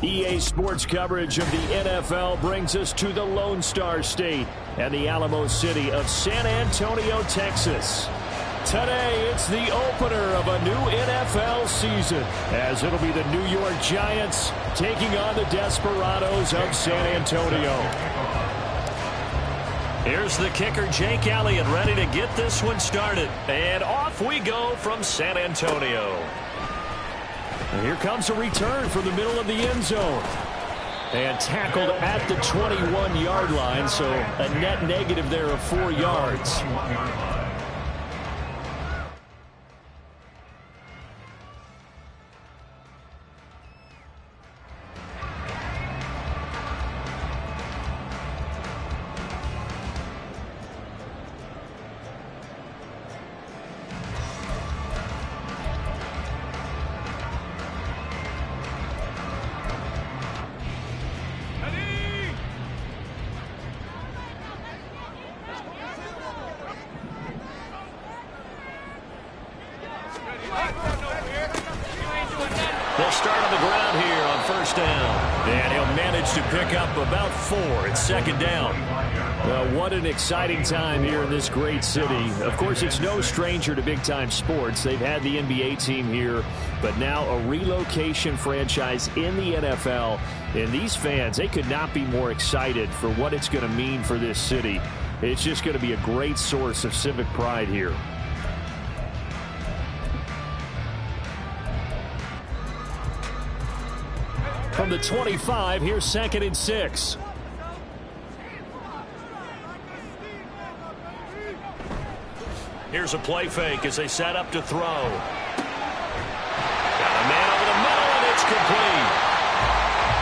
EA Sports coverage of the NFL brings us to the Lone Star State and the Alamo City of San Antonio, Texas. Today, it's the opener of a new NFL season, as it'll be the New York Giants taking on the Desperados of San Antonio. Here's the kicker, Jake Elliott, ready to get this one started. And off we go from San Antonio. And here comes a return from the middle of the end zone. And tackled at the 21-yard line, so a net negative there of 4 yards. They'll start on the ground here on first down. And he'll manage to pick up about 4 at second down. Well, what an exciting time here in this great city. Of course, it's no stranger to big-time sports. They've had the NBA team here, but now a relocation franchise in the NFL. And these fans, they could not be more excited for what it's going to mean for this city. It's just going to be a great source of civic pride here. From the 25, here's 2nd and 6. Here's a play fake as they set up to throw. Got a man over the middle, and it's complete.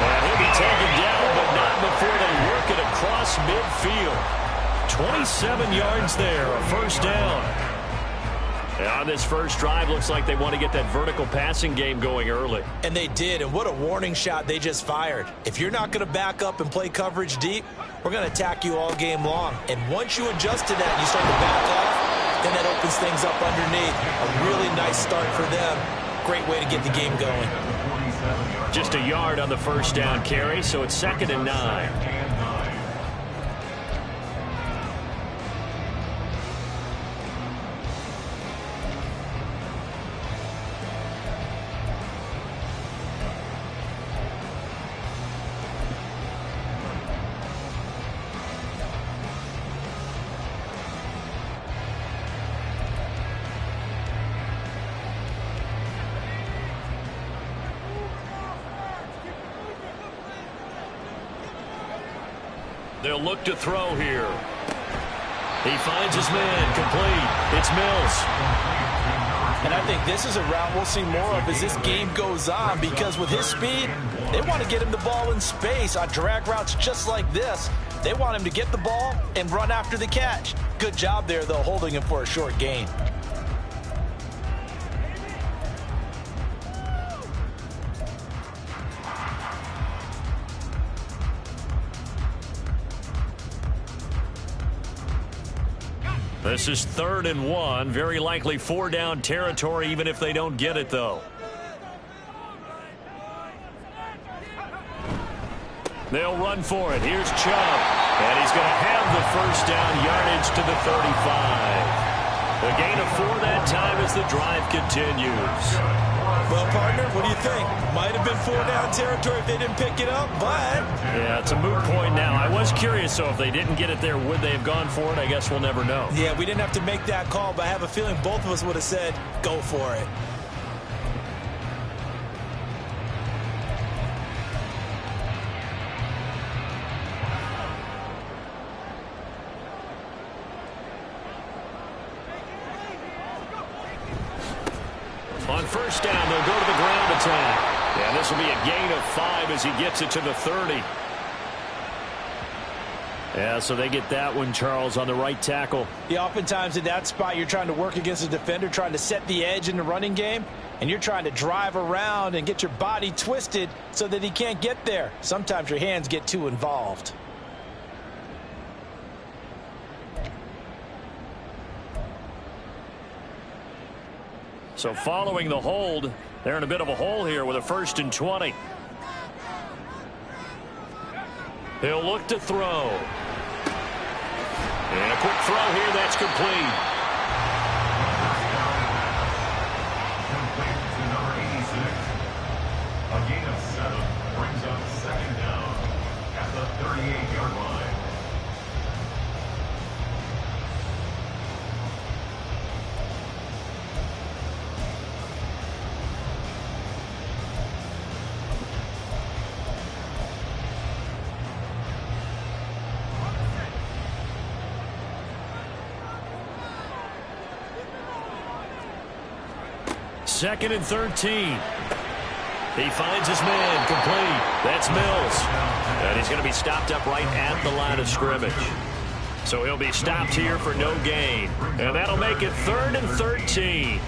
And he'll be taken down, but not before they work it across midfield. 27 yards there, a first down. And on this first drive, looks like they want to get that vertical passing game going early. And they did, and what a warning shot they just fired. If you're not going to back up and play coverage deep, we're going to attack you all game long. And once you adjust to that and you start to back off, then that opens things up underneath. A really nice start for them. Great way to get the game going. Just a yard on the first down carry, so it's 2nd and 9. They'll look to throw here. He finds his man, complete. It's Mills. And I think this is a route we'll see more of as this game goes on, because with his speed, they want to get him the ball in space on drag routes just like this. They want him to get the ball and run after the catch. Good job there, though, holding him for a short gain. This is 3rd and 1. Very likely 4-down territory, even if they don't get it, though. They'll run for it. Here's Chubb. And he's going to have the first down, yardage to the 35. A gain of 4 that time as the drive continues. Well, partner, what do you think? Might have been 4-down territory if they didn't pick it up, but... Yeah, it's a moot point now. I was curious, so if they didn't get it there, would they have gone for it? I guess we'll never know. Yeah, we didn't have to make that call, but I have a feeling both of us would have said, go for it. On first down, they'll go to the ground attack. Yeah, this will be a gain of 5 as he gets it to the 30. Yeah, so they get that one, Charles, on the right tackle. Yeah, oftentimes in that spot, you're trying to work against a defender, trying to set the edge in the running game, and you're trying to drive around and get your body twisted so that he can't get there. Sometimes your hands get too involved. So following the hold, they're in a bit of a hole here with a 1st and 20. He'll look to throw. And a quick throw here, that's complete. Complete to number 86. A gain of 7 brings up second down at the 38-yard line. Second and 13. He finds his man, complete. That's Mills. And he's going to be stopped up right at the line of scrimmage. So he'll be stopped here for no gain. And that'll make it 3rd and 13.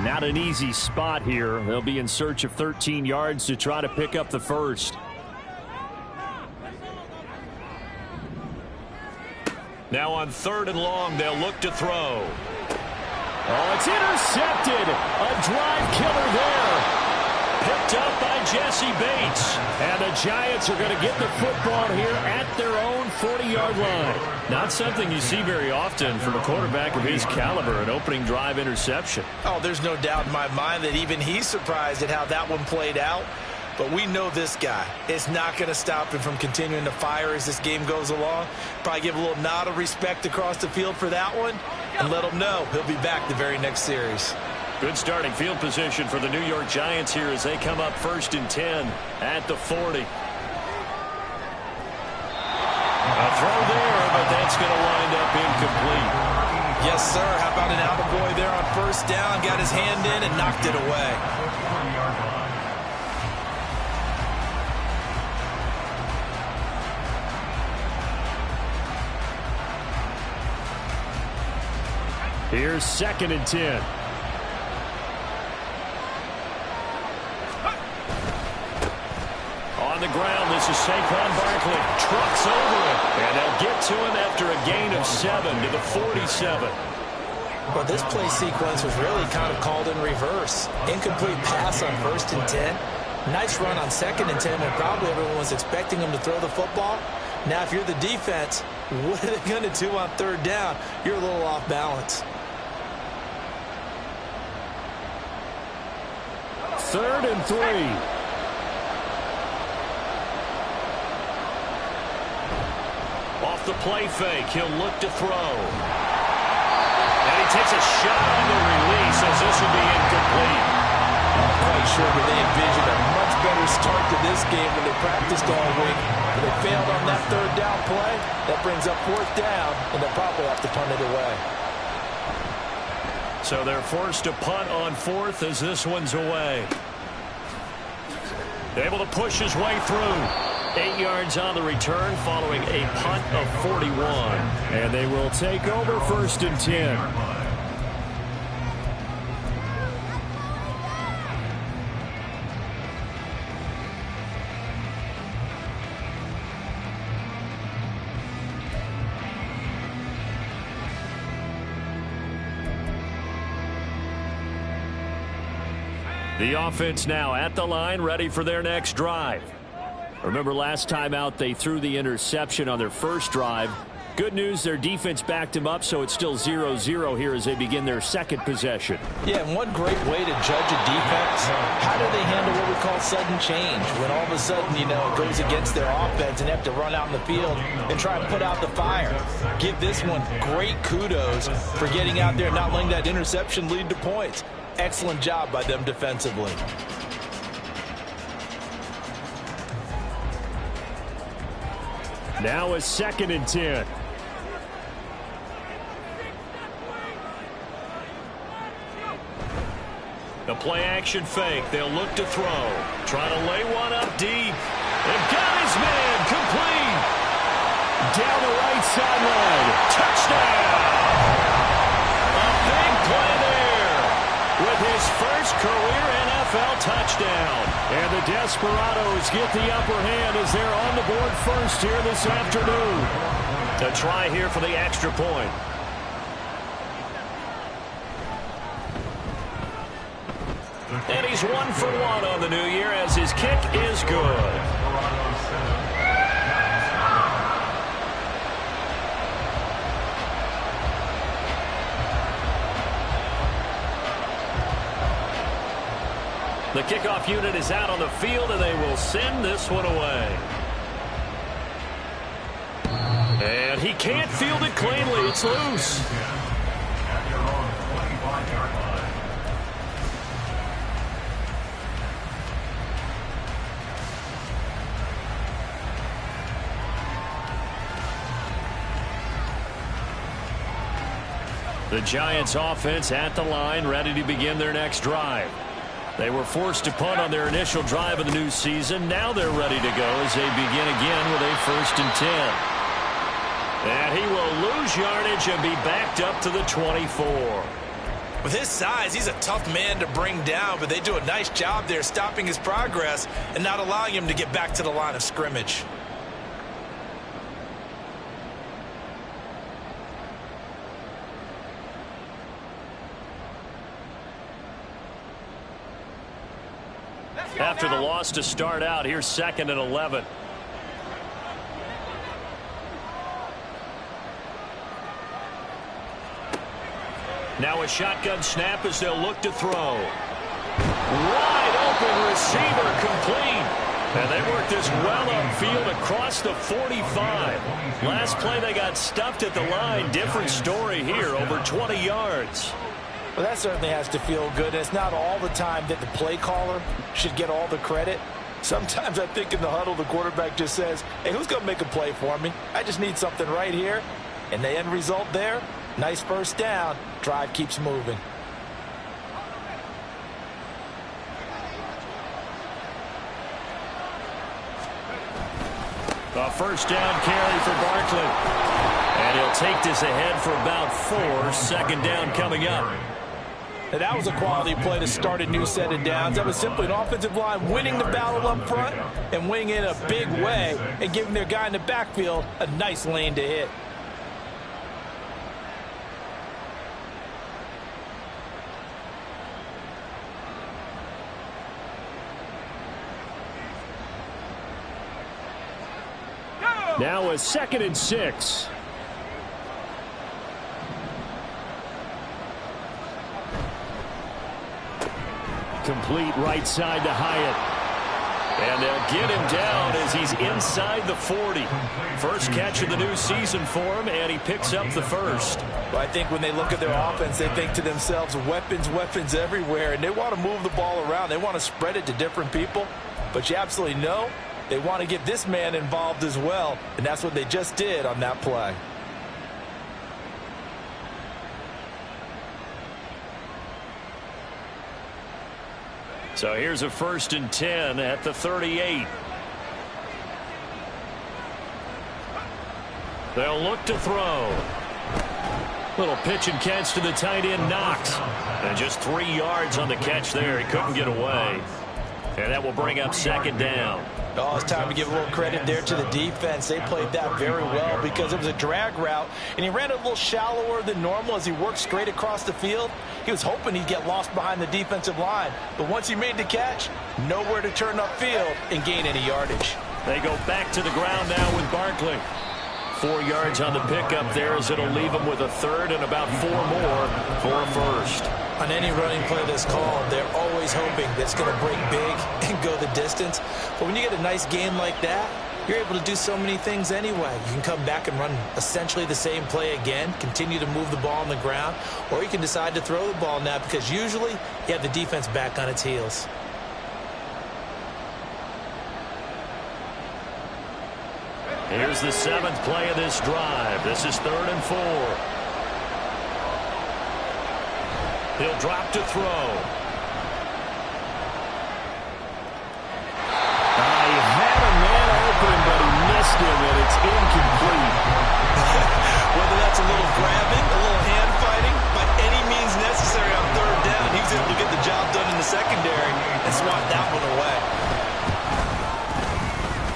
Not an easy spot here. They'll be in search of 13 yards to try to pick up the first. Now on 3rd and long, they'll look to throw. Oh, it's intercepted. A drive killer there. Picked up by Jesse Bates. And the Giants are going to get the football here at their own 40-yard line. Not something you see very often from a quarterback of his caliber, an opening drive interception. Oh, there's no doubt in my mind that even he's surprised at how that one played out. But we know this guy is not going to stop him from continuing to fire as this game goes along. Probably give a little nod of respect across the field for that one and let him know he'll be back the very next series. Good starting field position for the New York Giants here as they come up 1st and 10 at the 40. A throw there, but that's going to wind up incomplete. Yes, sir. How about an attaboy there on 1st down? Got his hand in and knocked it away. Here's 2nd and 10. On the ground, this is Saquon Barkley. Trucks over it. And they'll get to him after a gain of 7 to the 47. Well, this play sequence was really kind of called in reverse. Incomplete pass on 1st and 10. Nice run on 2nd and 10 when probably everyone was expecting him to throw the football. Now, if you're the defense, what are they going to do on 3rd down? You're a little off balance. 3rd and 3. Off the play fake, he'll look to throw. And he takes a shot on the release as this will be incomplete. Not quite sure, but they envisioned a much better start to this game when they practiced all week. But they failed on that 3rd down play. That brings up 4th down, and they'll probably have to punt it away. So they're forced to punt on 4th as this one's away. Able to push his way through. 8 yards on the return following a punt of 41. And they will take over 1st and 10. The offense now at the line, ready for their next drive. Remember last time out they threw the interception on their first drive. Good news, their defense backed him up, so it's still 0-0 here as they begin their second possession. Yeah, and one great way to judge a defense, how do they handle what we call sudden change? When all of a sudden, you know, it goes against their offense and they have to run out in the field and try and put out the fire. Give this one great kudos for getting out there and not letting that interception lead to points. Excellent job by them defensively. Now a 2nd and 10. The play action fake. They'll look to throw. Trying to lay one up deep. And got his man complete. Down the right sideline. Touchdown. touchdown. And the Desperados get the upper hand as they're on the board first here this afternoon. A try here for the extra point. And he's 1 for 1 on the new year as his kick is good. The kickoff unit is out on the field, and they will send this one away. And he can't field it cleanly. It's loose. At your own 25-yard line. The Giants offense at the line, ready to begin their next drive. They were forced to punt on their initial drive of the new season. Now they're ready to go as they begin again with a 1st and 10. And he will lose yardage and be backed up to the 24. With his size, he's a tough man to bring down, but they do a nice job there stopping his progress and not allowing him to get back to the line of scrimmage. After the loss to start out, here's 2nd and 11. Now a shotgun snap as they'll look to throw. Wide open receiver complete. And they work this well upfield across the 45. Last play they got stuffed at the line. Different story here, over 20 yards. Well, that certainly has to feel good. And it's not all the time that the play caller should get all the credit. Sometimes I think in the huddle, the quarterback just says, hey, who's going to make a play for me? I just need something right here. And the end result there, nice first down. Drive keeps moving. A first down carry for Barkley. And he'll take this ahead for about 4. 2nd down coming up. And that was a quality play to start a new set of downs. That was simply an offensive line winning the battle up front and winning in a big way and giving their guy in the backfield a nice lane to hit. Now a 2nd and 6. Complete right side to Hyatt. And they'll get him down as he's inside the 40. First catch of the new season for him, and he picks up the first. Well, I think when they look at their offense, they think to themselves, weapons, weapons everywhere, and they want to move the ball around. They want to spread it to different people. But you absolutely know they want to get this man involved as well, and that's what they just did on that play. So here's a 1st and 10 at the 38. They'll look to throw. Little pitch and catch to the tight end, Knox. And just 3 yards on the catch there. He couldn't get away. And that will bring up 2nd down. Oh, it's time to give a little credit there to the defense. They played that very well because it was a drag route, and he ran a little shallower than normal as he worked straight across the field. He was hoping he'd get lost behind the defensive line, but once he made the catch, nowhere to turn upfield and gain any yardage. They go back to the ground now with Barkley. 4 yards on the pickup there as it'll leave him with a 3rd and about 4 more for a first. On any running play that's called, they're always hoping that it's going to break big and go the distance. But when you get a nice game like that, you're able to do so many things anyway. You can come back and run essentially the same play again, continue to move the ball on the ground, or you can decide to throw the ball now because usually you have the defense back on its heels. Here's the 7th play of this drive. This is 3rd and 4. He'll drop to throw. He had a man open, but he missed him, and it's incomplete. Whether that's a little grabbing, a little hand fighting, by any means necessary on 3rd down, he was able to get the job done in the secondary and swat that one away.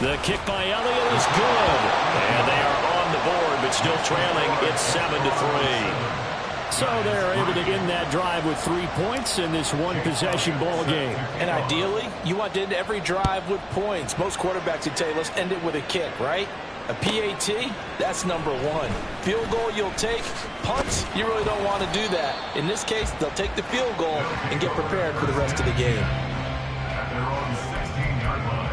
The kick by Elliott is good. And they are on the board, but still trailing. It's 7-3. So they're able to end that drive with 3 points in this one-possession ball game. And ideally, you want to end every drive with points. Most quarterbacks would tell you, let's end it with a kick, right? A PAT, that's number one. Field goal you'll take. Punts, you really don't want to do that. In this case, they'll take the field goal and get prepared for the rest of the game. At their own 16-yard line.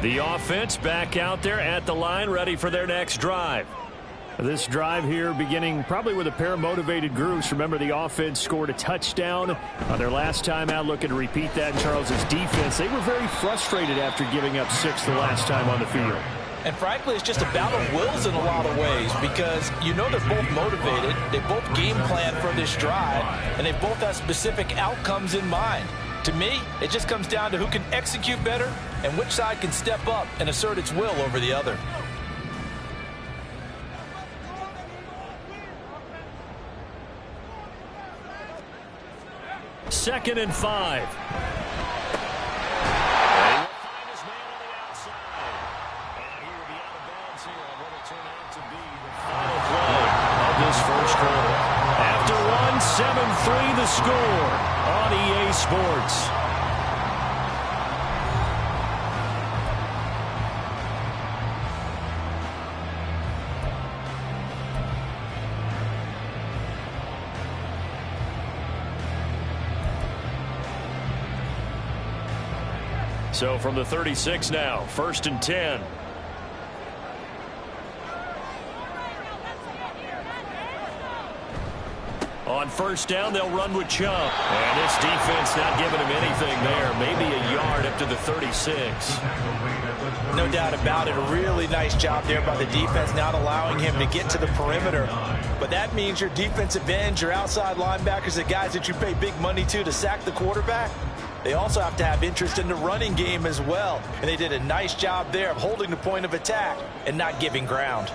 The offense back out there at the line, ready for their next drive. This drive here beginning probably with a pair of motivated groups. Remember, the offense scored a touchdown on their last time out. Looking to repeat that in Charles's defense. They were very frustrated after giving up 6 the last time on the field. And frankly, it's just a battle of wills in a lot of ways because you know they're both motivated. They both game plan for this drive, and they both have specific outcomes in mind. To me, it just comes down to who can execute better and which side can step up and assert its will over the other. Second and 5. First quarter. After one, 7-3 the score on EA Sports. So from the 36 now, 1st and 10. On first down, they'll run with Chubb. And this defense not giving him anything there. Maybe a yard up to the 36. No doubt about it. A really nice job there by the defense, not allowing him to get to the perimeter. But that means your defensive ends, your outside linebackers, the guys that you pay big money to sack the quarterback, they also have to have interest in the running game as well. And they did a nice job there of holding the point of attack and not giving ground.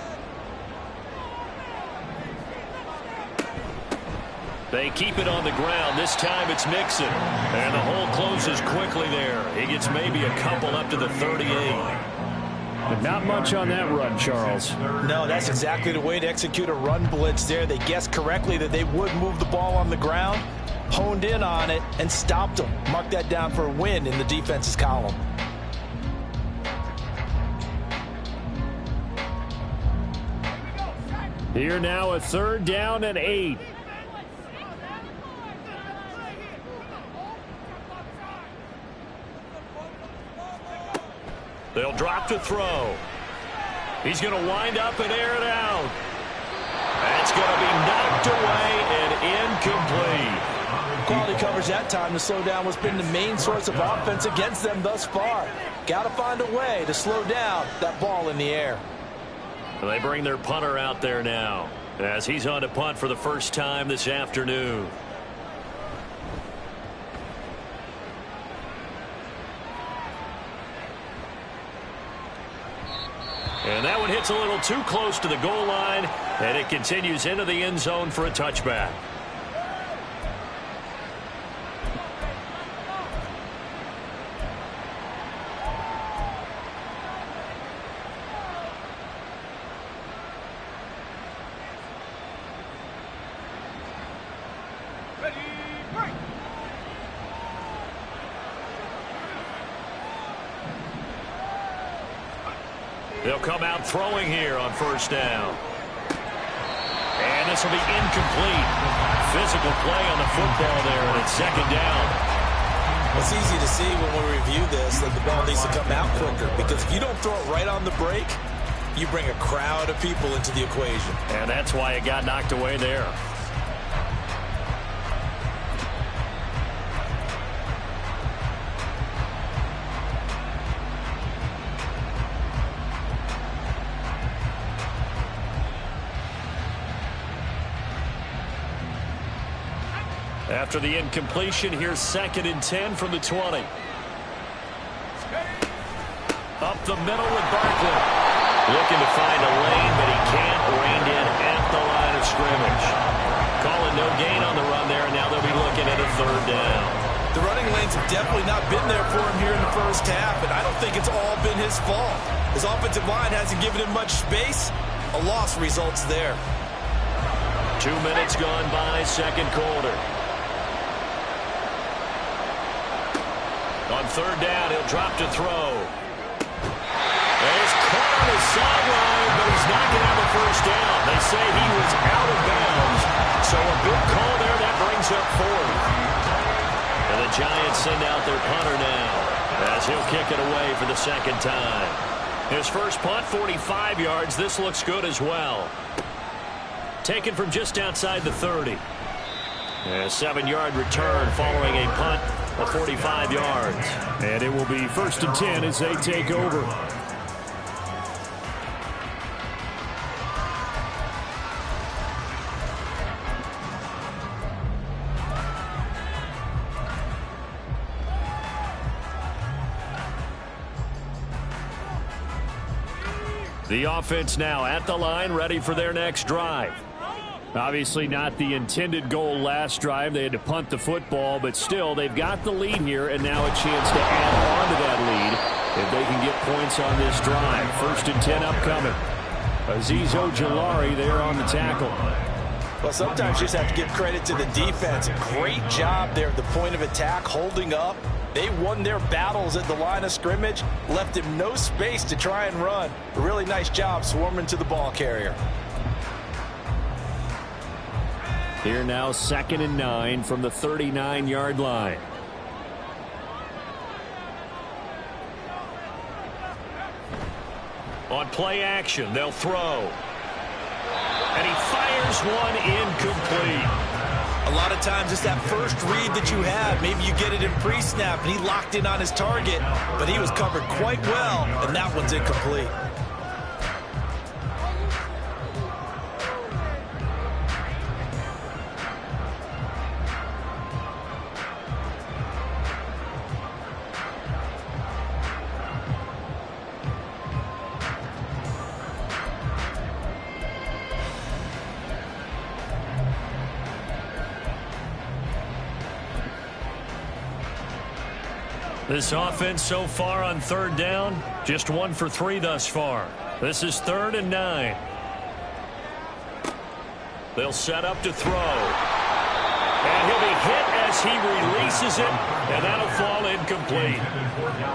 They keep it on the ground. This time it's Mixon. And the hole closes quickly there. He gets maybe a couple up to the 38. But not much on that run, Charles. No, that's exactly the way to execute a run blitz there. They guessed correctly that they would move the ball on the ground, honed in on it, and stopped them. Mark that down for a win in the defense's column. Here now a 3rd down and 8. They'll drop to throw. He's going to wind up and air it out. That's going to be knocked away and incomplete. Quality coverage that time to slow down what's been the main source of offense against them thus far. Got to find a way to slow down that ball in the air. They bring their punter out there now as he's on to punt for the first time this afternoon. And that one hits a little too close to the goal line, and it continues into the end zone for a touchback. They'll come out throwing here on first down. And this will be incomplete. Physical play on the football there, and it's 2nd down. It's easy to see when we review this that the ball needs to come out quicker, because if you don't throw it right on the break, you bring a crowd of people into the equation. And that's why it got knocked away there. After the incompletion, here's 2nd and 10 from the 20. Up the middle with Barkley. Looking to find a lane, but he can't. Reined in at the line of scrimmage. Calling no gain on the run there, and now they'll be looking at a 3rd down. The running lanes have definitely not been there for him here in the first half, and I don't think it's all been his fault. His offensive line hasn't given him much space. A loss results there. 2 minutes gone by, 2nd quarter. On 3rd down, he'll drop to throw. He's caught on his sideline, but he's not going to have a 1st down. They say he was out of bounds. So a good call there. That brings up 4th. And the Giants send out their punter now as he'll kick it away for the 2nd time. His first punt, 45 yards. This looks good as well. Taken from just outside the 30. A 7-yard return following a punt of 45 yards. And it will be 1st and 10 as they take over. The offense now at the line, ready for their next drive. Obviously not the intended goal last drive. They had to punt the football, but still, they've got the lead here, and now a chance to add on to that lead if they can get points on this drive. 1st and 10 upcoming. Azeez Ojulari there on the tackle. Well, sometimes you just have to give credit to the defense. Great job there at the point of attack, holding up. They won their battles at the line of scrimmage, left him no space to try and run. A really nice job swarming to the ball carrier. Here now 2nd and 9 from the 39-yard line. On play action, they'll throw. And he fires one incomplete. A lot of times it's that first read that you have. Maybe you get it in pre-snap, and he locked in on his target, but he was covered quite well, and that one's incomplete. This offense so far on 3rd down, just 1 for 3 thus far. This is 3rd and 9. They'll set up to throw. And he'll be hit as he releases it, and that'll fall incomplete.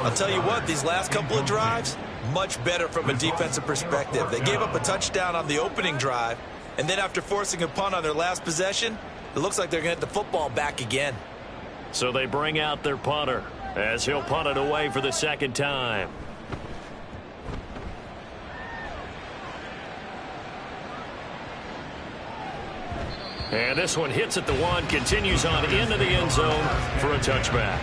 I'll tell you what, these last couple of drives, much better from a defensive perspective. They gave up a touchdown on the opening drive, and then after forcing a punt on their last possession, it looks like they're going to get the football back again. So they bring out their punter as he'll punt it away for the 2nd time. And this one hits at the 1, continues on into the end zone for a touchback.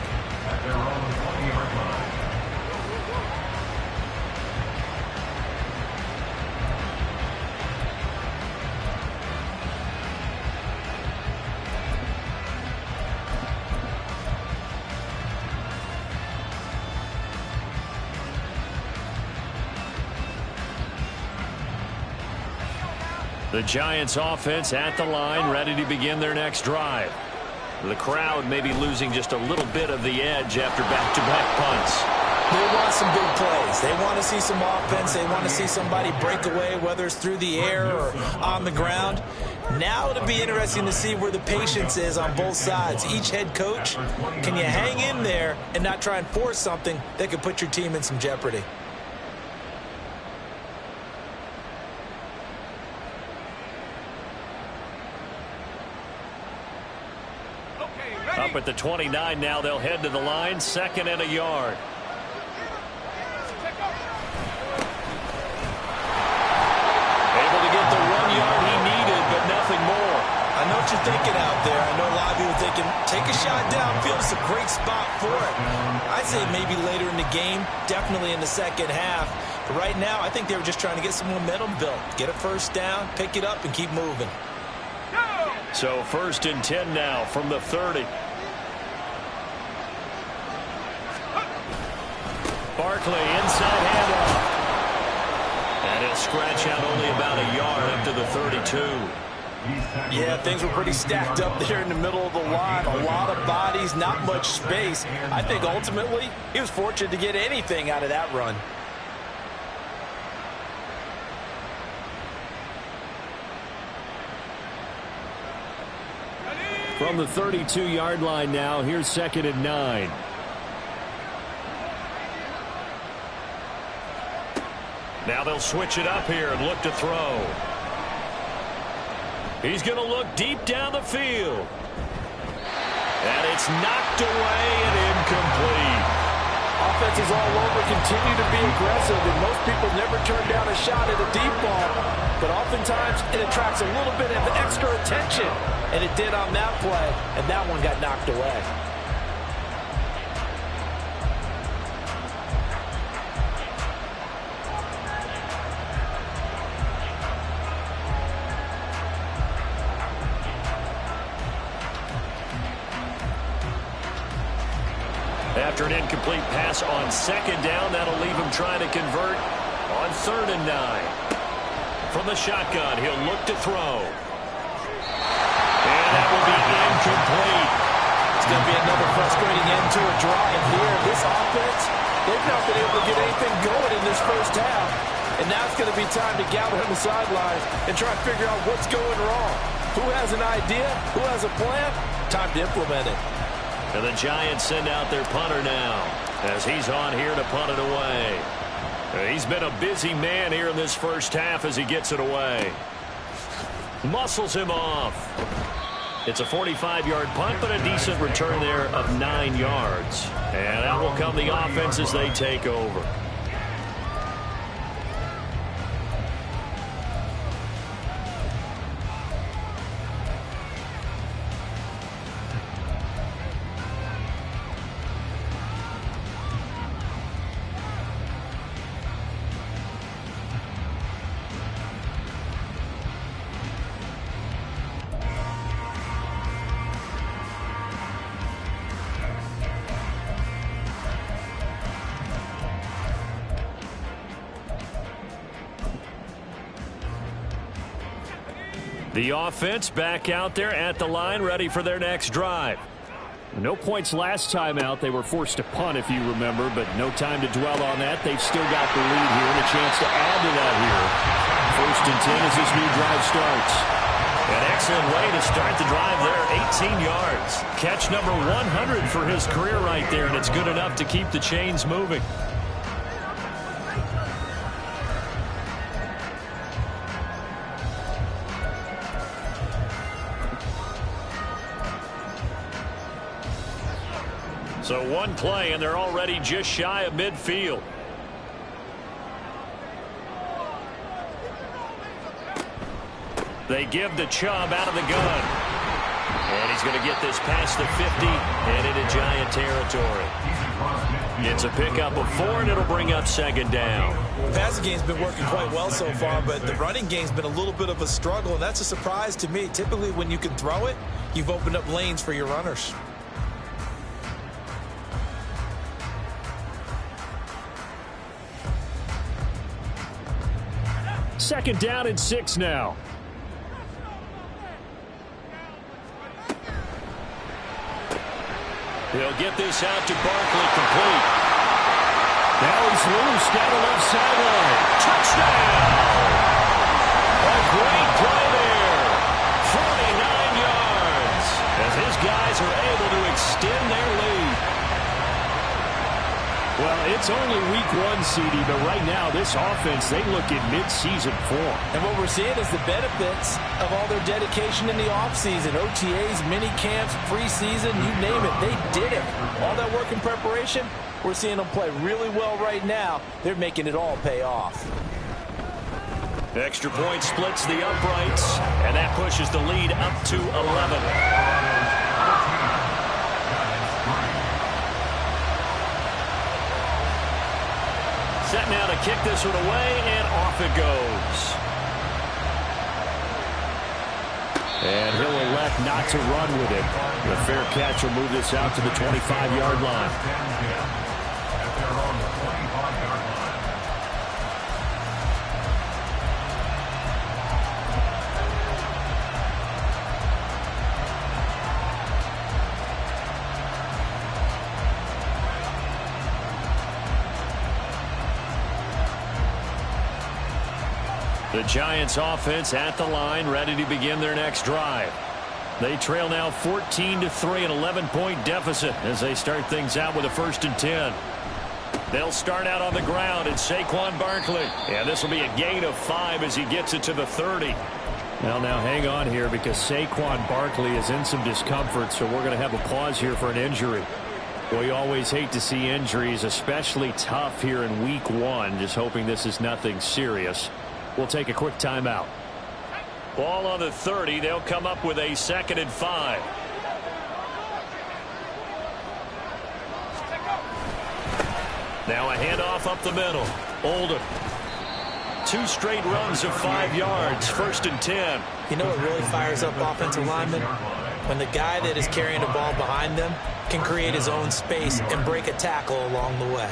The Giants offense at the line, ready to begin their next drive. The crowd may be losing just a little bit of the edge after back-to-back punts. They want some big plays. They want to see some offense. They want to see somebody break away, whether it's through the air or on the ground. Now it'll be interesting to see where the patience is on both sides. Each head coach, can you hang in there and not try and force something that could put your team in some jeopardy? Up at the 29 now, they'll head to the line, 2nd and a yard. Able to get the 1 yard he needed, but nothing more. I know what you're thinking out there. I know a lot of people thinking, take a shot downfield. It's a great spot for it. I'd say maybe later in the game, definitely in the second half. But right now, I think they were just trying to get some momentum built. Get a 1st down, pick it up, and keep moving. So 1st and 10 now from the 30. Barkley inside handoff. And he'll scratch out only about a yard up to the 32. Yeah, things were pretty stacked up there in the middle of the line. A lot of bodies, not much space. I think ultimately he was fortunate to get anything out of that run. From the 32-yard line now, here's 2nd and 9. Now they'll switch it up here and look to throw. He's going to look deep down the field. And it's knocked away and incomplete. Offenses all over continue to be aggressive, and most people never turn down a shot at a deep ball. But oftentimes it attracts a little bit of extra attention, and it did on that play, and that one got knocked away. After an incomplete pass on 2nd down, that'll leave him trying to convert on 3rd and 9. From the shotgun, he'll look to throw. And that will be incomplete. It's going to be another frustrating end to a drive here. This offense, they've not been able to get anything going in this first half. And now it's going to be time to gather on the sidelines and try to figure out what's going wrong. Who has an idea? Who has a plan? Time to implement it. And the Giants send out their punter now as he's on here to punt it away. He's been a busy man here in this first half as he gets it away. Muscles him off. It's a 45-yard punt, but a decent return there of 9 yards. And out will come the offense as they take over. The offense back out there at the line, ready for their next drive. No points last time out. They were forced to punt, if you remember, but no time to dwell on that. They've still got the lead here and a chance to add to that here. 1st and 10 as this new drive starts. An excellent way to start the drive there, 18 yards. Catch number 100 for his career right there, and it's good enough to keep the chains moving. So one play, and they're already just shy of midfield. They give to Chubb out of the gun. And he's going to get this past the 50 and into Giant territory. It's a pickup of 4, and it'll bring up 2nd down. The passing game's been working quite well so far, but the running game's been a little bit of a struggle, and that's a surprise to me. Typically, when you can throw it, you've opened up lanes for your runners. 2nd down and 6 now. He'll get this out to Barkley complete. Now he's loose down the left sideline. Touchdown! A great play there. 49 yards as his guys are able to extend their lead. Well, it's only week 1, CD, but right now this offense, they look in mid-season form. And what we're seeing is the benefits of all their dedication in the offseason. OTAs, mini camps, preseason, you name it, they did it. All that work in preparation, we're seeing them play really well right now. They're making it all pay off. Extra point splits the uprights, and that pushes the lead up to 11. Set now to kick this one away, and off it goes. And he'll elect elect not to run with it. The fair catch will move this out to the 25-yard line. At their own 25-yard line. The Giants offense at the line, ready to begin their next drive. They trail now 14-3, an 11-point deficit as they start things out with a 1st and 10. They'll start out on the ground, and Saquon Barkley. And this will be a gain of 5 as he gets it to the 30. Well, now hang on here because Saquon Barkley is in some discomfort, so we're going to have a pause here for an injury. Well, you always hate to see injuries, especially tough here in week 1. Just hoping this is nothing serious. We'll take a quick timeout. Ball on the 30. They'll come up with a 2nd and 5. Now a handoff up the middle. Oldham. 2 straight runs of 5 yards. 1st and 10. You know what really fires up offensive linemen? When the guy that is carrying the ball behind them can create his own space and break a tackle along the way.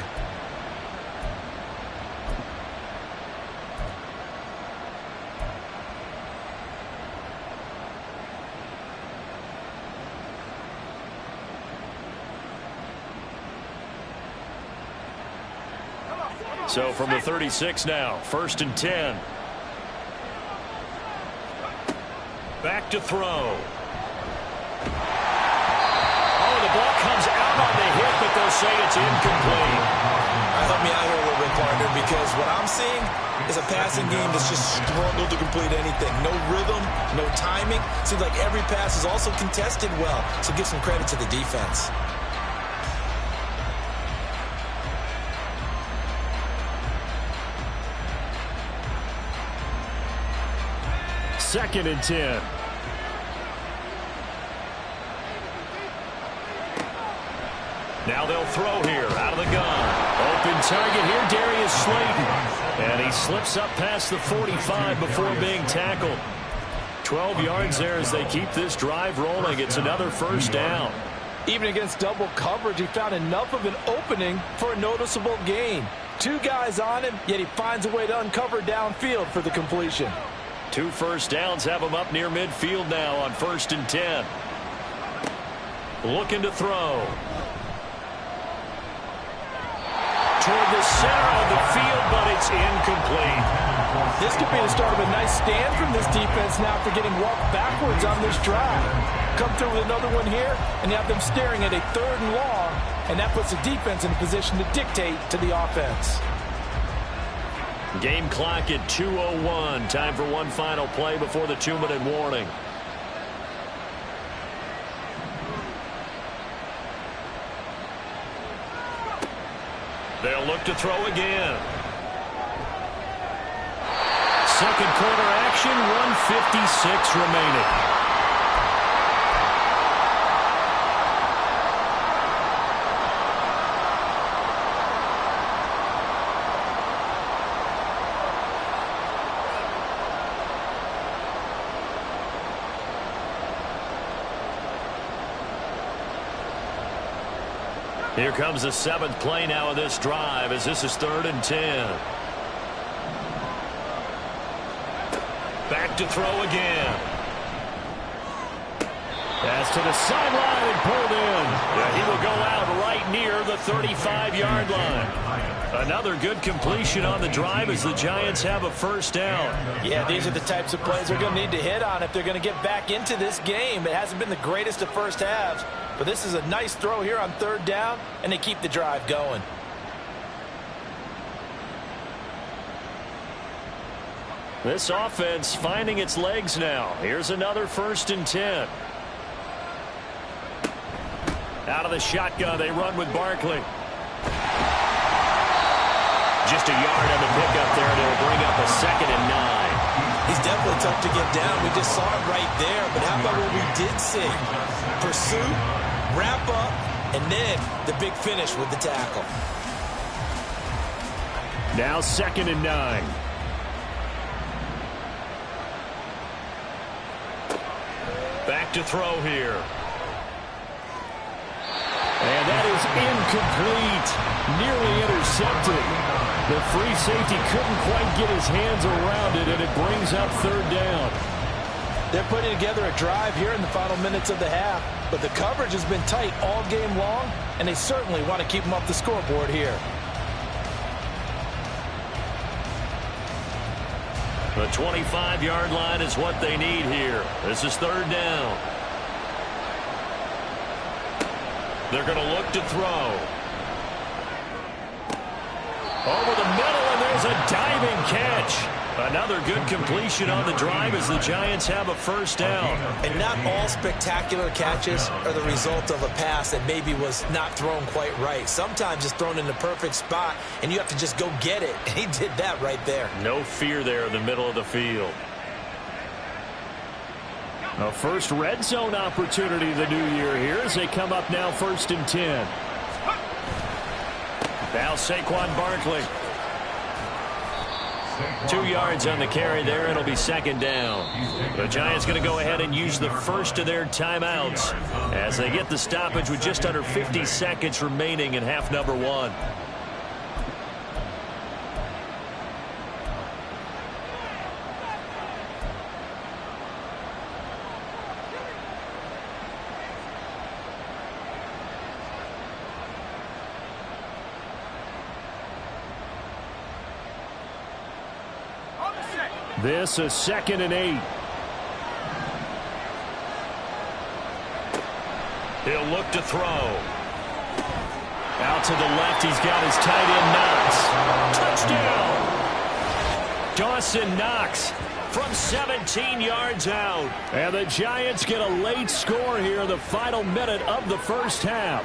So from the 36 now, 1st and 10. Back to throw. Oh, the ball comes out on the hit, but they'll say it's incomplete. Help me out here a little bit, partner, because what I'm seeing is a passing game that's just struggled to complete anything. No rhythm, no timing. Seems like every pass is also contested well, so give some credit to the defense. Second and 10. Now they'll throw here out of the gun. Open target here, Darius Slayton. And he slips up past the 45 before being tackled. 12 yards there as they keep this drive rolling. It's another 1st down. Even against double coverage, he found enough of an opening for a noticeable gain. 2 guys on him, yet he finds a way to uncover downfield for the completion. 2 first downs have him up near midfield now on 1st and 10. Looking to throw. Toward the center of the field, but it's incomplete. This could be the start of a nice stand from this defense now for getting walked backwards on this drive. Come through with another one here, and you have them staring at a 3rd and long, and that puts the defense in a position to dictate to the offense. Game clock at 2:01. Time for one final play before the 2-minute warning. They'll look to throw again. Second quarter action, 1:56 remaining. Here comes the 7th play now of this drive as this is 3rd and 10. Back to throw again. Pass to the sideline and pulled in. Yeah, he will go out right near the 35-yard line. Another good completion on the drive as the Giants have a 1st down. Yeah, these are the types of plays they're going to need to hit on if they're going to get back into this game. It hasn't been the greatest of first halves, but this is a nice throw here on 3rd down, and they keep the drive going. This offense finding its legs now. Here's another 1st and 10. Out of the shotgun, they run with Barkley. Just a yard on the pickup there, and it'll bring up a 2nd and 9. He's definitely tough to get down. We just saw it right there. But how about what we did see? Pursuit, wrap up, and then the big finish with the tackle. Now 2nd and 9. Back back to throw here. And that is incomplete. Nearly intercepted. The free safety couldn't quite get his hands around it, and it brings up third down. They're putting together a drive here in the final minutes of the half, but the coverage has been tight all game long, and they certainly want to keep them off the scoreboard here. The 25-yard line is what they need here. This is third down. They're going to look to throw. Over the middle, and there's a diving catch. Another good completion on the drive as the Giants have a first down. And not all spectacular catches are the result of a pass that maybe was not thrown quite right. Sometimes it's thrown in the perfect spot, and you have to just go get it. And he did that right there. No fear there in the middle of the field. A first red zone opportunity the new year here as they come up now 1st and 10. Now Saquon Barkley. 2 yards on the carry there. It'll be second down. The Giants going to go ahead and use the first of their timeouts as they get the stoppage with just under 50 seconds remaining in half number 1. This is 2nd and 8. He'll look to throw. Out to the left, he's got his tight end Knox. Touchdown! Dawson Knox from 17 yards out. And the Giants get a late score here in the final minute of the first half.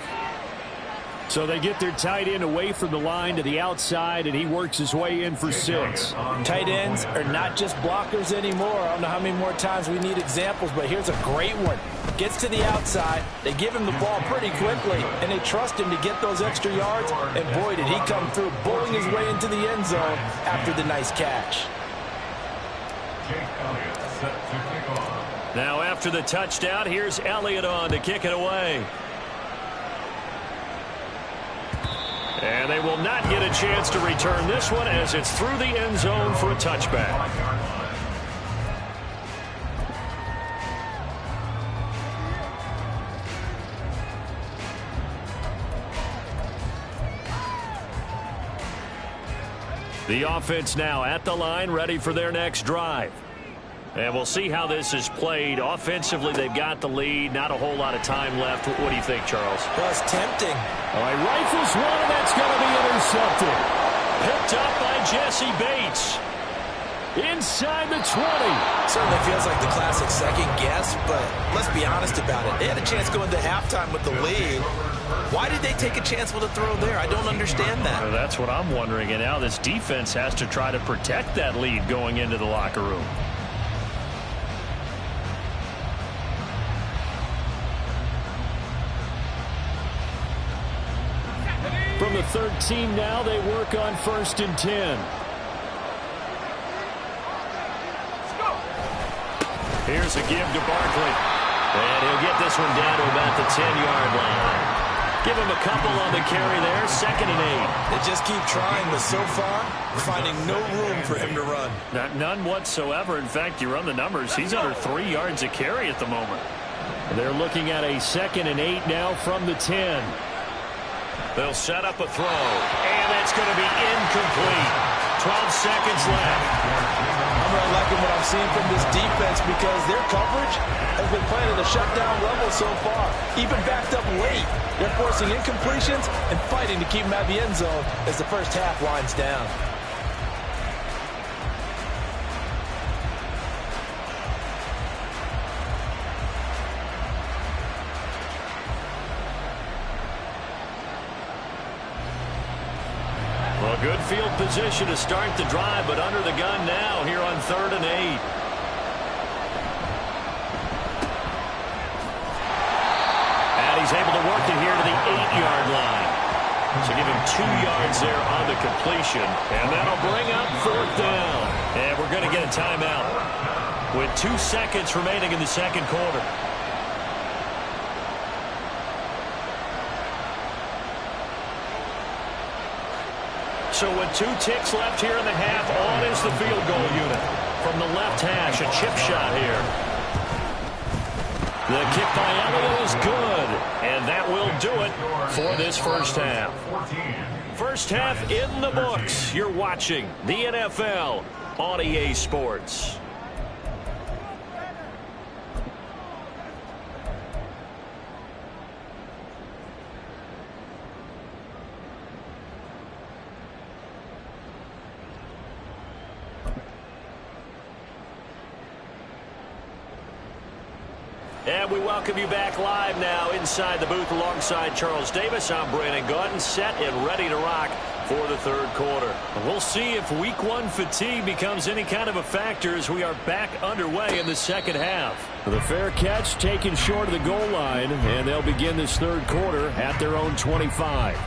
So they get their tight end away from the line to the outside, and he works his way in for 6. Tight ends are not just blockers anymore. I don't know how many more times we need examples, but here's a great one. Gets to the outside, they give him the ball pretty quickly, and they trust him to get those extra yards, and boy, did he come through, bowling his way into the end zone after the nice catch. Now after the touchdown, here's Elliott on to kick it away. And they will not get a chance to return this one as it's through the end zone for a touchback. The offense now at the line, ready for their next drive. And we'll see how this is played. Offensively, they've got the lead. Not a whole lot of time left. What do you think, Charles? Well, it's tempting. All right, rifles one, and that's going to be intercepted. Picked up by Jesse Bates. Inside the 20. Certainly feels like the classic second guess, but let's be honest about it. They had a chance going to halftime with the lead. Why did they take a chance with a throw there? I don't understand that. Well, that's what I'm wondering. And now this defense has to try to protect that lead going into the locker room. From the 13 now, they work on 1st and 10. Here's a give to Barkley. And he'll get this one down to about the 10-yard line. Give him a couple on the carry there. 2nd and 8. They just keep trying, but so far, we're finding no room for him to run. None whatsoever. In fact, you run the numbers. He's under 3 yards a carry at the moment. They're looking at a 2nd and 8 now from the 10. They'll set up a throw, and it's going to be incomplete. 12 seconds left. I'm really liking what I'm seeing from this defense because their coverage has been playing at a shutdown level so far. Even backed up late, they're forcing incompletions and fighting to keep them out of the end zone as the first half winds down. Well, good field position to start the drive, but under the gun now here on 3rd and 8. And he's able to work it here to the 8-yard line. So give him 2 yards there on the completion. And that'll bring up 4th down. And we're going to get a timeout with 2 seconds remaining in the second quarter. So with 2 ticks left here in the half, on is the field goal unit. From the left hash, a chip shot here. The kick by Elliott is good, and that will do it for this first half. First half in the books. You're watching the NFL on EA Sports. And we welcome you back live now inside the booth alongside Charles Davis. I'm Brandon Gaudin, set and ready to rock for the third quarter. We'll see if week 1 fatigue becomes any kind of a factor as we are back underway in the second half. The fair catch taken short of the goal line, and they'll begin this third quarter at their own 25.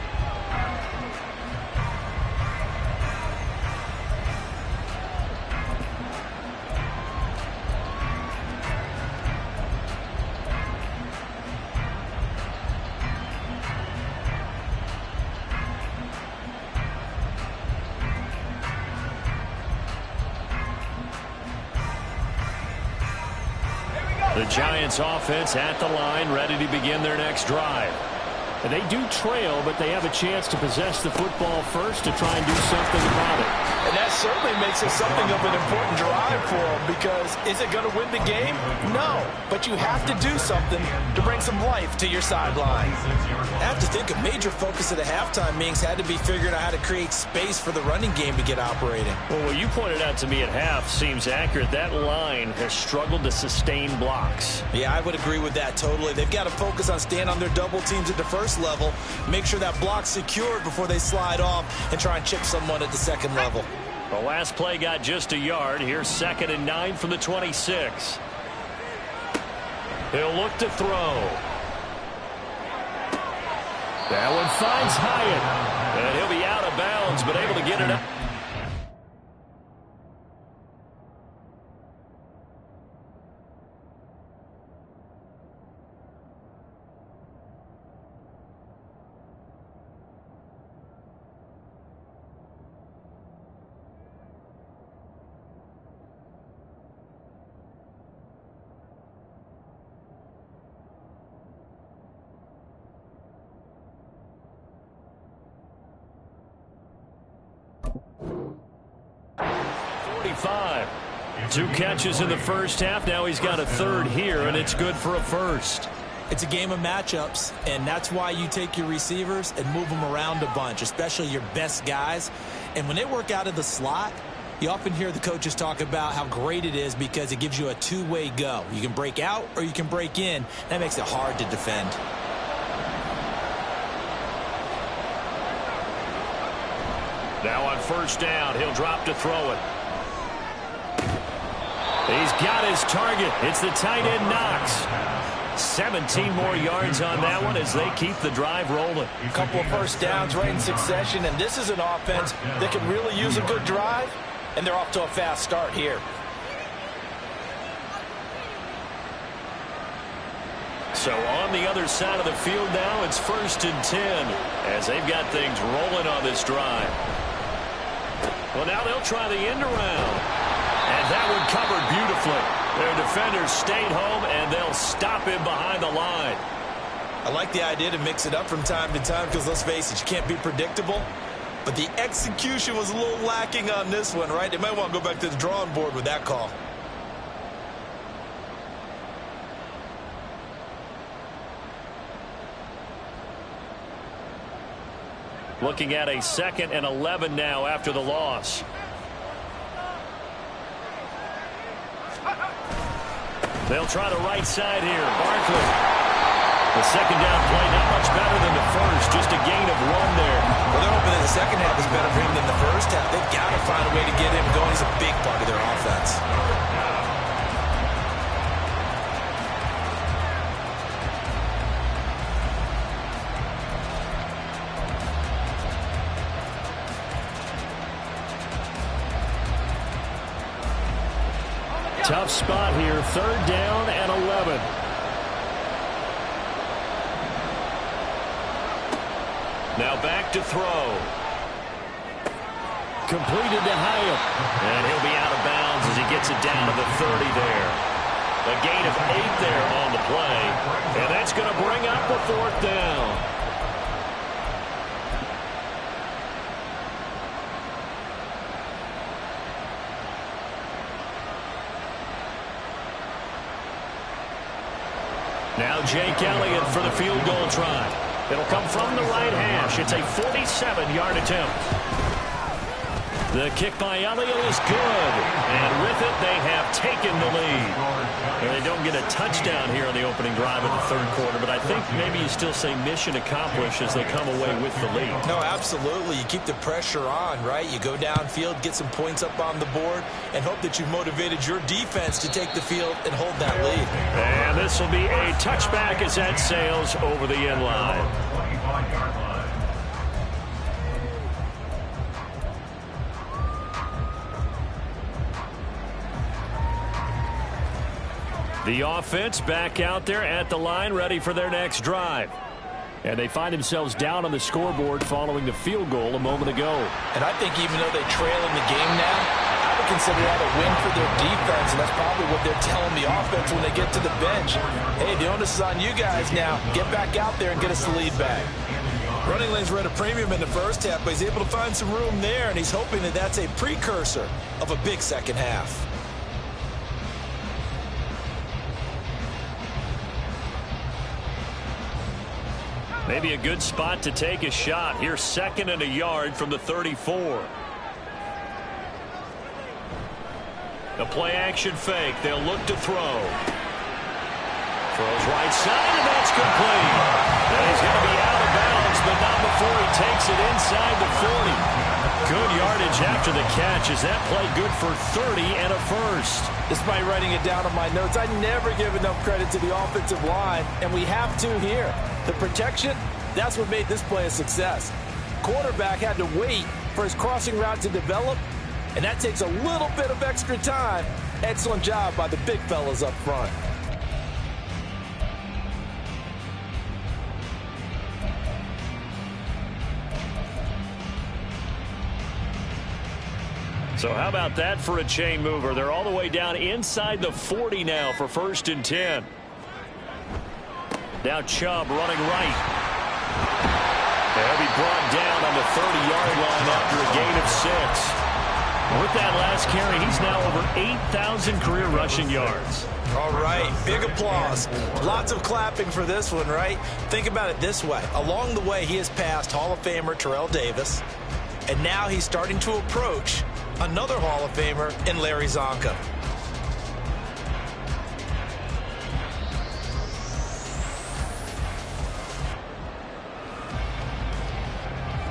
The Giants offense at the line, ready to begin their next drive. And they do trail, but they have a chance to possess the football first to try and do something about it. And that certainly makes it something of an important drive for them, because is it going to win the game? No, but you have to do something to bring some life to your sideline. I have to think a major focus of the halftime meetings had to be figuring out how to create space for the running game to get operating. Well, what you pointed out to me at half seems accurate. That line has struggled to sustain blocks. Yeah, I would agree with that totally. They've got to focus on staying on their double teams at the first level, make sure that block's secured before they slide off and try and chip someone at the second level. The last play got just a yard. Here's 2nd and 9 from the 26. He'll look to throw. That one finds Hyatt. And he'll be out of bounds, but able to get it up. Two catches in the first half. Now he's got a third here, and it's good for a first. It's a game of matchups, and that's why you take your receivers and move them around a bunch, especially your best guys. And when they work out of the slot, you often hear the coaches talk about how great it is because it gives you a two-way go. You can break out or you can break in. That makes it hard to defend. Now on first down, he'll drop to throw it. He's got his target. It's the tight end Knox. 17 more yards on that one as they keep the drive rolling. A couple of first downs right in succession, and this is an offense that can really use a good drive, and they're off to a fast start here. So on the other side of the field now, it's 1st and 10 as they've got things rolling on this drive. Well, now they'll try the end around. And that one covered beautifully. Their defenders stayed home, and they'll stop him behind the line. I like the idea to mix it up from time to time because, let's face it, you can't be predictable. But the execution was a little lacking on this one, right? They might want to go back to the drawing board with that call. Looking at a 2nd and 11 now after the loss. They'll try the right side here. Barkley. The second down play not much better than the first. Just a gain of 1 there. Well, they're hoping that the second half is better for him than the first half. They've got to find a way to get him going. He's a big part of their offense. Tough spot here. 3rd down and 11. Now back to throw. completed to Hyam. And he'll be out of bounds as he gets it down to the 30 there. A gain of 8 there on the play. And that's going to bring up the 4th down. Now Jake Elliott for the field goal try. It'll come from the right hash. It's a 47-yard attempt. The kick by Elliott is good. And with it, they have taken the lead. And they don't get a touchdown here on the opening drive of the 3rd quarter, but I think maybe you still say mission accomplished as they come away with the lead. No, absolutely. You keep the pressure on, right? You go downfield, get some points up on the board, and hope that you've motivated your defense to take the field and hold that lead. And this will be a touchback as that sails over the end line. 25-yard line. The offense back out there at the line, ready for their next drive. And they find themselves down on the scoreboard following the field goal a moment ago. And I think even though they trail in the game now, I would consider that a win for their defense, and that's probably what they're telling the offense when they get to the bench. Hey, the onus is on you guys now. Get back out there and get us the lead back. Running lanes were at a premium in the first half, but he's able to find some room there, and he's hoping that that's a precursor of a big second half. Maybe a good spot to take a shot. Here's 2nd and a yard from the 34. The play-action fake. They'll look to throw. Throws right side, and that's complete. And he's going to be out of bounds, but not before he takes it inside the 40. Good yardage after the catch. Is that play good for 30 and a first? Despite writing it down on my notes, I never give enough credit to the offensive line, and we have to here. The protection, that's what made this play a success. Quarterback had to wait for his crossing route to develop, and that takes a little bit of extra time. Excellent job by the big fellas up front. So how about that for a chain mover? They're all the way down inside the 40 now for 1st and 10. Now Chubb running right. They'll be brought down on the 30-yard line after a gain of 6. With that last carry, he's now over 8,000 career rushing yards. All right, big applause. Lots of clapping for this one, right? Think about it this way. Along the way, he has passed Hall of Famer Terrell Davis, and now he's starting to approach another Hall of Famer in Larry Zonka.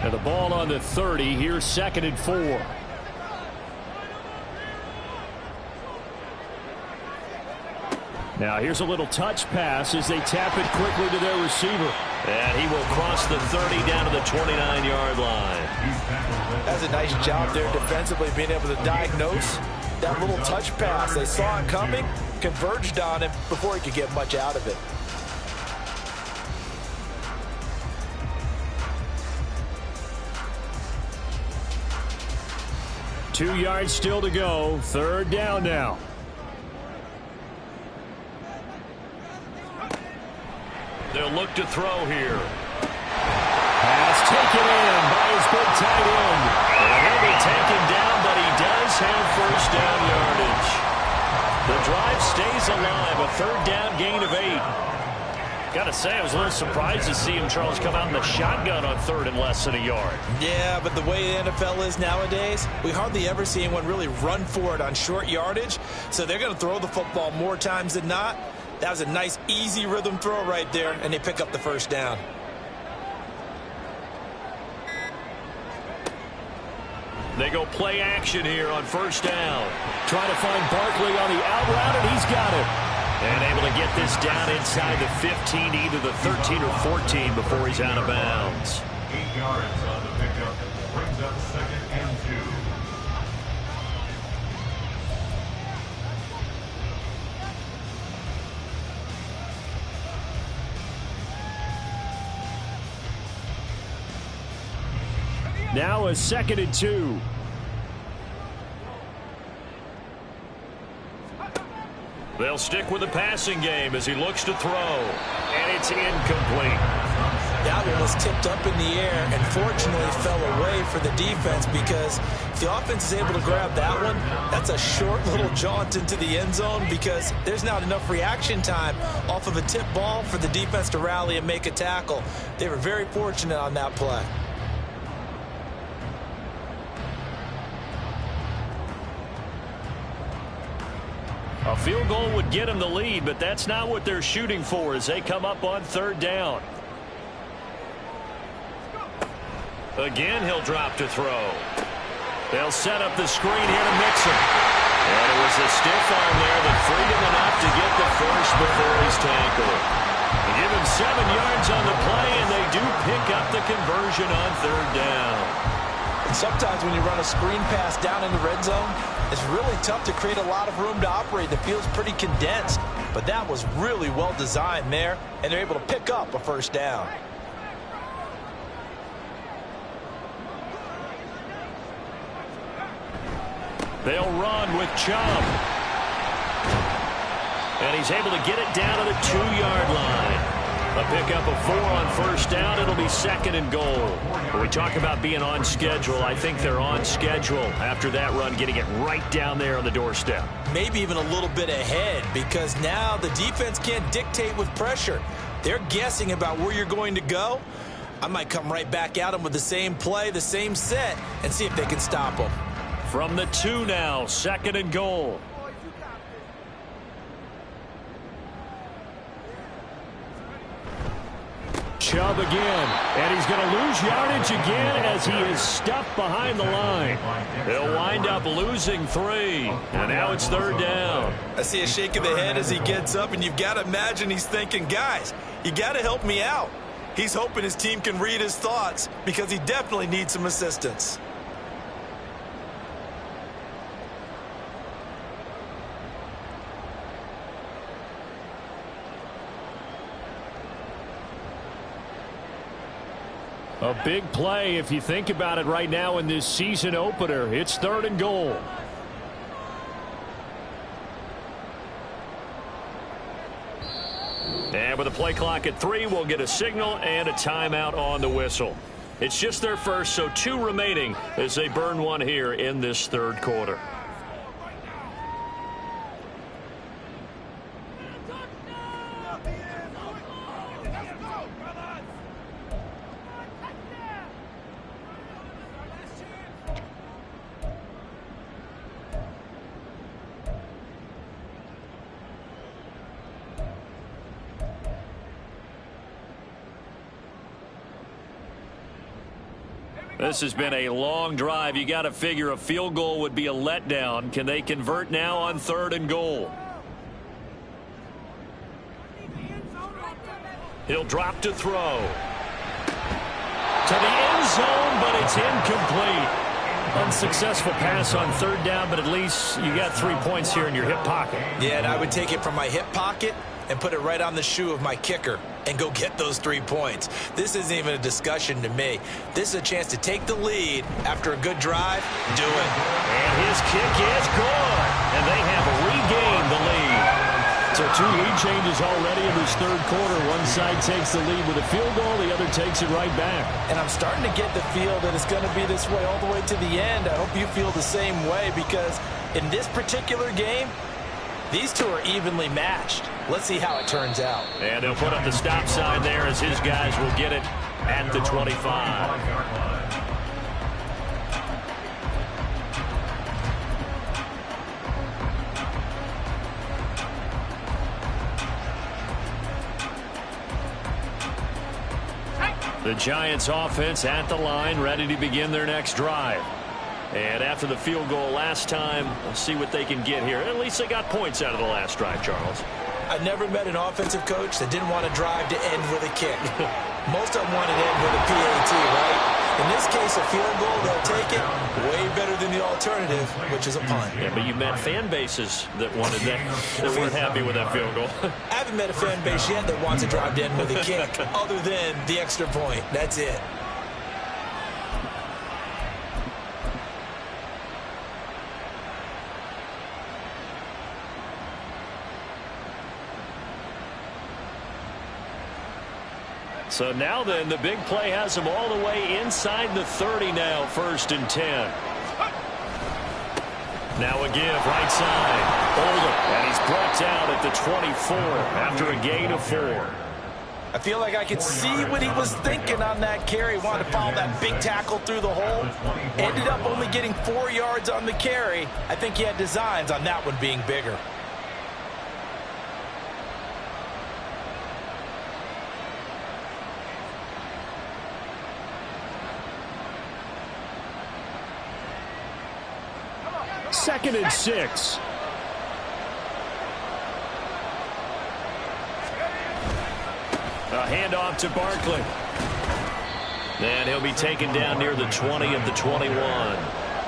And the ball on the 30. Here's 2nd and 4. Now here's a little touch pass as they tap it quickly to their receiver. And he will cross the 30 down to the 29-yard line. That's a nice job there defensively, being able to diagnose that little touch pass. They saw it coming, converged on him before he could get much out of it. Two yards still to go. 3rd down now. They'll look to throw here. Pass taken in by his big tight end. And he'll be taken down, but he does have 1st down yardage. The drive stays alive. A 3rd down gain of 8. Got to say, I was a little surprised to see him, Charles, come out in the shotgun on 3rd and less than a yard. Yeah, but the way the NFL is nowadays, we hardly ever see anyone really run for it on short yardage. So they're going to throw the football more times than not. That was a nice, easy rhythm throw right there, and they pick up the 1st down. They go play action here on 1st down. Trying to find Barkley on the out route, and he's got it. And able to get this down inside the 15, either the 13 or 14 before he's out of bounds. 8 yards on the pickup. Brings up 2nd and 2. Now a 2nd and 2. They'll stick with the passing game as he looks to throw. And it's incomplete. That one was tipped up in the air and fortunately fell away for the defense, because if the offense is able to grab that one, that's a short little jaunt into the end zone, because there's not enough reaction time off of a tip ball for the defense to rally and make a tackle. They were very fortunate on that play. A field goal would get him the lead, but that's not what they're shooting for as they come up on third down. Again, he'll drop to throw. They'll set up the screen here to Mixon. And it was a stiff arm there that freed him enough to get the first before he's tackled. They give him 7 yards on the play, and they do pick up the conversion on third down. And sometimes when you run a screen pass down in the red zone, it's really tough to create a lot of room to operate. The field's pretty condensed, but that was really well designed there, and they're able to pick up a first down. They'll run with Chubb. And he's able to get it down to the 2-yard line. A pickup of 4 on first down. It'll be 2nd and goal. When we talk about being on schedule, I think they're on schedule after that run, getting it right down there on the doorstep. Maybe even a little bit ahead, because now the defense can't dictate with pressure. They're guessing about where you're going to go. I might come right back at them with the same play, the same set, and see if they can stop them. From the 2 now, 2nd and goal. Chubb again, and he's going to lose yardage again as he is stuffed behind the line. He'll wind up losing 3, and now it's third down. I see a shake of the head as he gets up, and you've got to imagine he's thinking, guys, you got to help me out. He's hoping his team can read his thoughts, because he definitely needs some assistance. A big play if you think about it right now in this season opener. It's 3rd and goal. And with a play clock at 3, we'll get a signal and a timeout on the whistle. It's just their first, so 2 remaining as they burn one here in this third quarter. This has been a long drive. You got to figure a field goal would be a letdown. Can they convert now on 3rd and goal? He'll drop to throw. To the end zone, but it's incomplete. Unsuccessful pass on 3rd down, but at least you got 3 points here in your hip pocket. Yeah, and I would take it from my hip pocket and put it right on the shoe of my kicker and go get those 3 points. This isn't even a discussion to me. This is a chance to take the lead after a good drive. Do it. And his kick is good. And they have regained the lead. So 2 lead changes already in this third quarter. One side takes the lead with a field goal. The other takes it right back. And I'm starting to get the feel that it's going to be this way all the way to the end. I hope you feel the same way, because in this particular game, these two are evenly matched. Let's see how it turns out. And they'll put up the stop sign there as his guys will get it at the 25. The Giants offense at the line, ready to begin their next drive. And after the field goal last time, we'll see what they can get here. At least they got points out of the last drive, Charles. I've never met an offensive coach that didn't want to drive to end with a kick. Most of them want to end with a PAT, right? In this case, a field goal, they'll take it. Way better than the alternative, which is a punt. Yeah, but you've met fan bases that wanted that, that weren't happy with that field goal. I haven't met a fan base yet that wants to drive to end with a kick, other than the extra point. That's it. So now then, the big play has him all the way inside the 30 now, 1st and 10. Now a give, right side. Oldham, and he's brought down at the 24 after a gain of 4. I feel like I could see what he was thinking on that carry. Wanted to follow that big tackle through the hole. Ended up only getting 4 yards on the carry. I think he had designs on that one being bigger. Second and 6. A handoff to Barkley. And he'll be taken down near the 20 of the 21.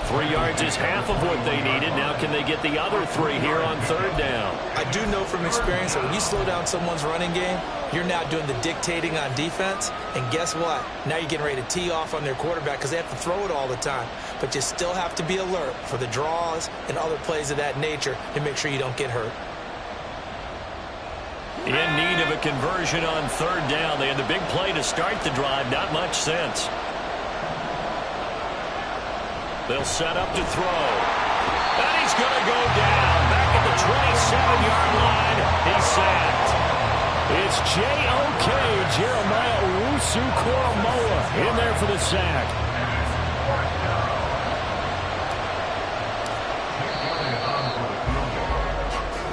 3 yards is half of what they needed. Now can they get the other 3 here on 3rd down? I do know from experience that when you slow down someone's running game, you're now doing the dictating on defense. And guess what? Now you're getting ready to tee off on their quarterback because they have to throw it all the time. But you still have to be alert for the draws and other plays of that nature to make sure you don't get hurt. In need of a conversion on 3rd down. They had the big play to start the drive. Not much sense. They'll set up to throw. And he's going to go down. Back at the 27-yard line. He's sacked. It's J.O.K. Jeremiah Owusu-Koramoah in there for the sack.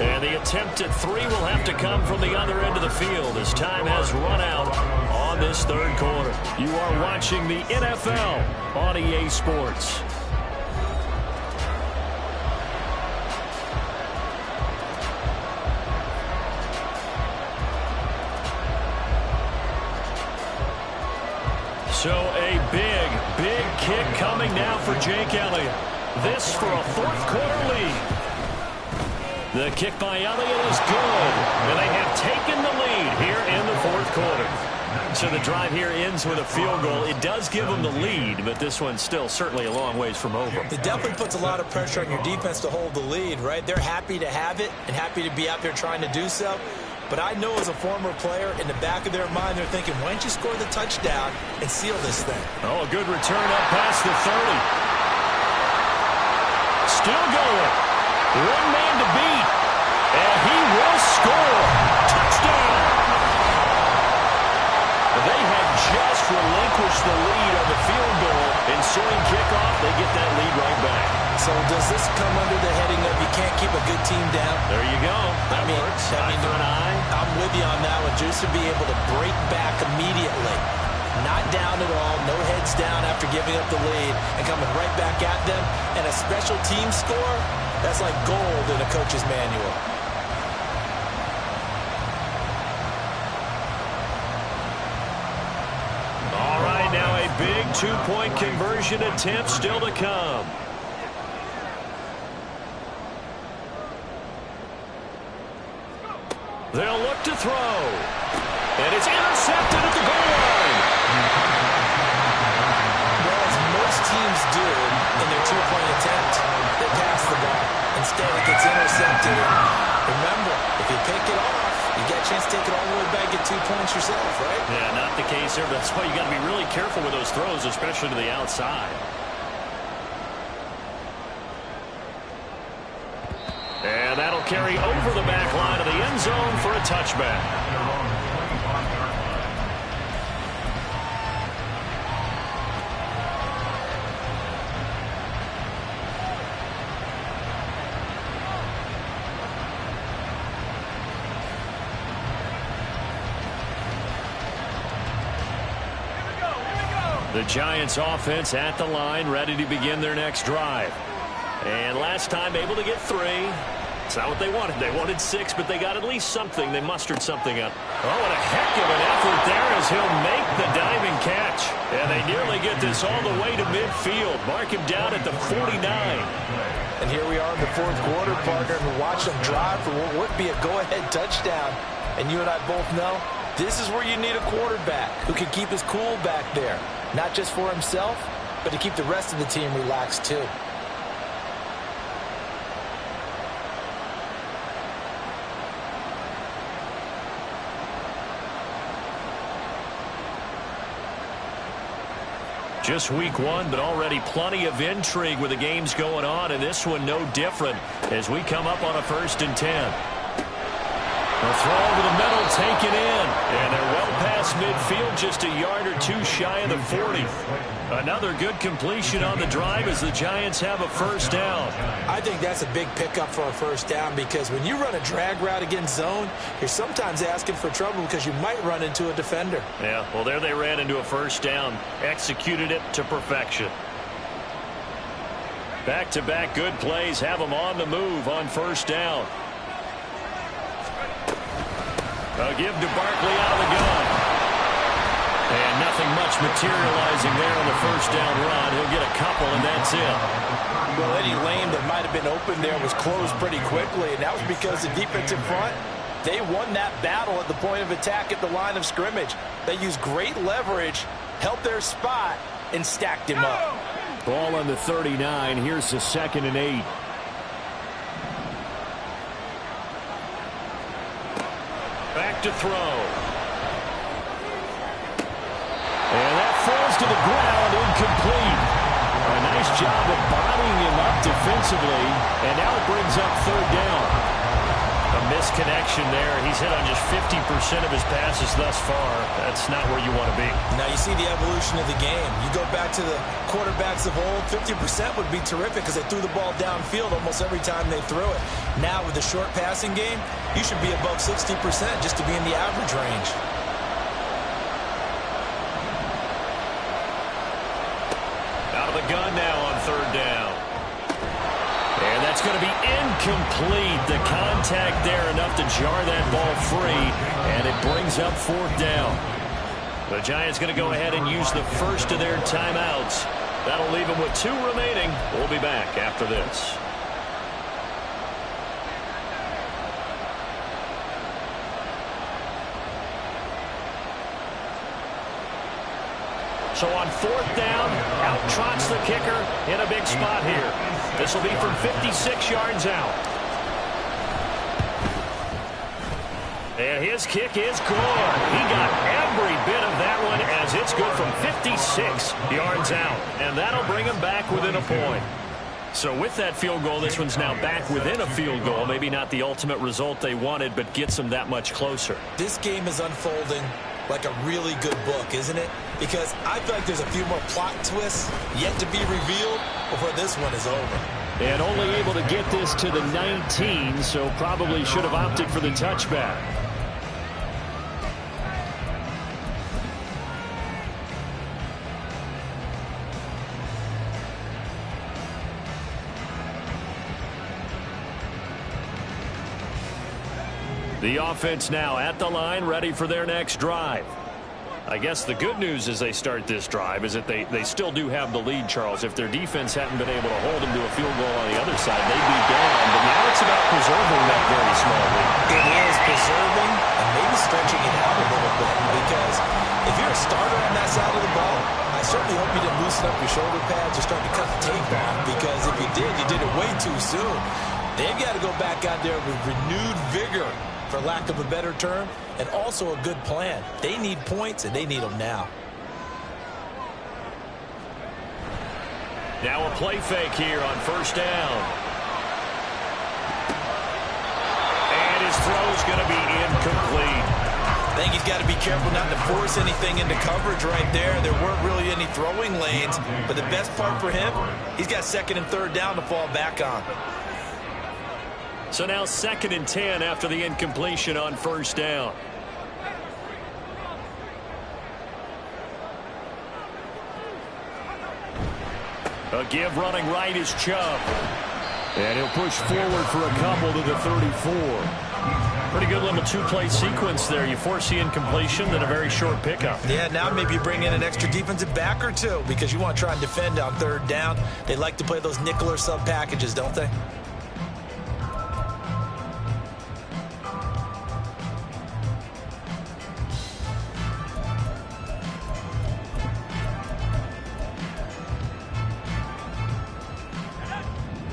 And the attempt at 3 will have to come from the other end of the field as time has run out on this 3rd quarter. You are watching the NFL on EA Sports. So a big kick coming now for Jake Elliott. This for a 4th quarter lead. The kick by Elliott is good, and they have taken the lead here in the 4th quarter. So the drive here ends with a field goal. It does give them the lead, but this one's still certainly a long ways from over. It definitely puts a lot of pressure on your defense to hold the lead, right? They're happy to have it and happy to be out there trying to do so. But I know as a former player, in the back of their mind, they're thinking, why don't you score the touchdown and seal this thing? Oh, a good return up past the 30. Still going. One man to beat. And he will score. Touchdown. They had just relinquished the lead on the field goal. Ensuing kickoff, they get that lead right back. So does this come under the heading of you can't keep a good team down? There you go. That works. Eye for an eye. I'm with you on that one. Just to be able to break back immediately. Not down at all. No heads down after giving up the lead. And coming right back at them. And a special team score, that's like gold in a coach's manual. All right, now a big 2-point conversion attempt still to come. They'll look to throw. And it's intercepted at the goal line. Well, as most teams do in their 2-point attempt, they pass the ball. Instead, it gets intercepted. Remember, if you pick it off, you get a chance to take it all the way back, get 2 points yourself, right? Yeah, not the case here. That's why you got to be really careful with those throws, especially to the outside. And that'll carry over the back line of the end zone for a touchback. The Giants offense at the line, ready to begin their next drive. And last time able to get 3. It's not what they wanted. They wanted 6, but they got at least something. They mustered something up. Oh, and a heck of an effort there as he'll make the diving catch. And they nearly get this all the way to midfield. Mark him down at the 49. And here we are in the 4th quarter, partner, and watch them drive for what would be a go-ahead touchdown. And you and I both know this is where you need a quarterback who can keep his cool back there. Not just for himself, but to keep the rest of the team relaxed too. Just week one, but already plenty of intrigue with the games going on, and this one no different as we come up on a 1st and 10. The throw over the middle, taken in, and they're well past midfield, just a yard or two shy of the 40. Another good completion on the drive as the Giants have a 1st down. I think that's a big pickup for a 1st down because when you run a drag route against zone, you're sometimes asking for trouble because you might run into a defender. Yeah, well, there they ran into a 1st down, executed it to perfection. Back-to-back good plays have them on the move on 1st down. A give to Barkley out of the gun. And nothing much materializing there on the 1st down run. He'll get a couple, and that's it. Well, any lane that might have been open there was closed pretty quickly, and that was because the defensive front, they won that battle at the point of attack at the line of scrimmage. They used great leverage, held their spot, and stacked him up. Ball on the 39. Here's the 2nd and 8. Back to throw. And that falls to the ground, incomplete. A nice job of bodying him up defensively, and now it brings up 3rd down. A misconnection there. He's hit on just 50% of his passes thus far. That's not where you want to be. Now you see the evolution of the game. You go back to the quarterbacks of old, 50% would be terrific because they threw the ball downfield almost every time they threw it. Now with the short passing game, you should be above 60% just to be in the average range. Out of the gun now on 3rd down. And that's going to be incomplete. The contact there enough to jar that ball free, and it brings up 4th down. The Giants going to go ahead and use the first of their timeouts. That'll leave them with 2 remaining. We'll be back after this. So on 4th down, out trots the kicker in a big spot here. This will be from 56 yards out. And his kick is good. He got every bit of that one as it's good from 56 yards out. And that'll bring him back within a point. So with that field goal, this one's now back within a field goal. Maybe not the ultimate result they wanted, but gets them that much closer. This game is unfolding like a really good book, isn't it? Because I feel like there's a few more plot twists yet to be revealed before this one is over. And only able to get this to the 19, so probably should have opted for the touchback. The offense now at the line, ready for their next drive. I guess the good news as they start this drive is that they still do have the lead, Charles. If their defense hadn't been able to hold them to a field goal on the other side, they'd be down. But now it's about preserving that very small lead. It is preserving and maybe stretching it out a little bit. Because if you're a starter on that side of the ball, I certainly hope you didn't loosen up your shoulder pads or start to cut the tape off. Because if you did it way too soon. They've got to go back out there with renewed vigor, for lack of a better term, and also a good plan. They need points, and they need them now. Now a play fake here on 1st down. And his throw's going to be incomplete. I think he's got to be careful not to force anything into coverage right there. There weren't really any throwing lanes, but the best part for him, he's got 2nd and 3rd down to fall back on. So now 2nd and 10 after the incompletion on 1st down. A give running right is Chubb. And he'll push forward for a couple to the 34. Pretty good little 2-play sequence there. You force the incompletion, then a very short pickup. Yeah, now maybe you bring in an extra defensive back or two because you want to try and defend on 3rd down. They like to play those nickel or sub packages, don't they?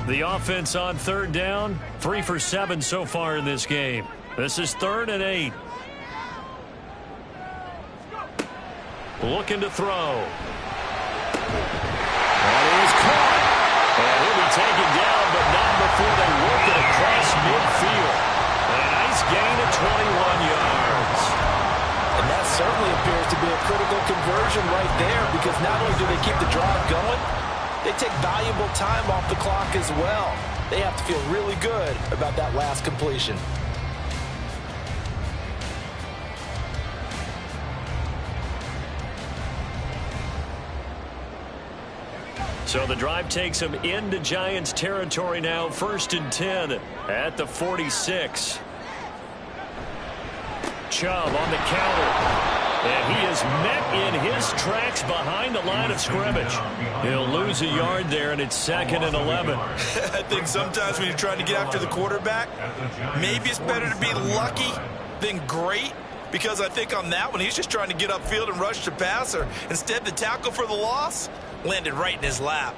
The offense on 3rd down, 3 for 7 so far in this game. This is 3rd and 8. Looking to throw. interception right there, because not only do they keep the drive going, they take valuable time off the clock as well. They have to feel really good about that last completion. So the drive takes them into Giants territory now, 1st and 10 at the 46. Chubb on the counter. And he is met in his tracks behind the line of scrimmage. He'll lose a yard there, and it's 2nd and 11. I think sometimes when you're trying to get after the quarterback, maybe it's better to be lucky than great. Because I think on that one, he's just trying to get upfield and rush the passer. Instead, the tackle for the loss landed right in his lap.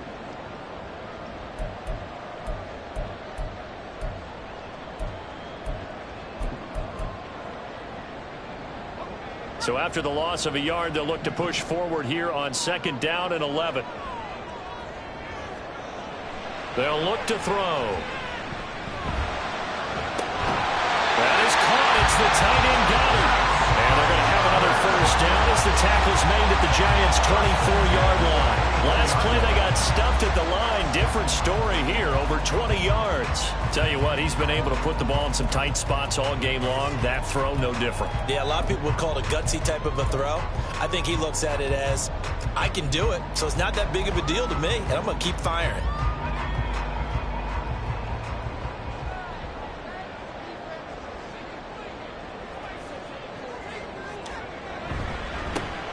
So after the loss of a yard, they'll look to push forward here on 2nd down and 11. They'll look to throw. That is caught. It's the tight end Goddard. And they're going to have another 1st down as the tackle's made at the Giants' 24-yard line. Last play, they got stuffed at the line. Different story here, over 20 yards. Tell you what, he's been able to put the ball in some tight spots all game long. That throw, no different. Yeah, a lot of people would call it a gutsy type of a throw. I think he looks at it as, I can do it, so it's not that big of a deal to me, and I'm going to keep firing.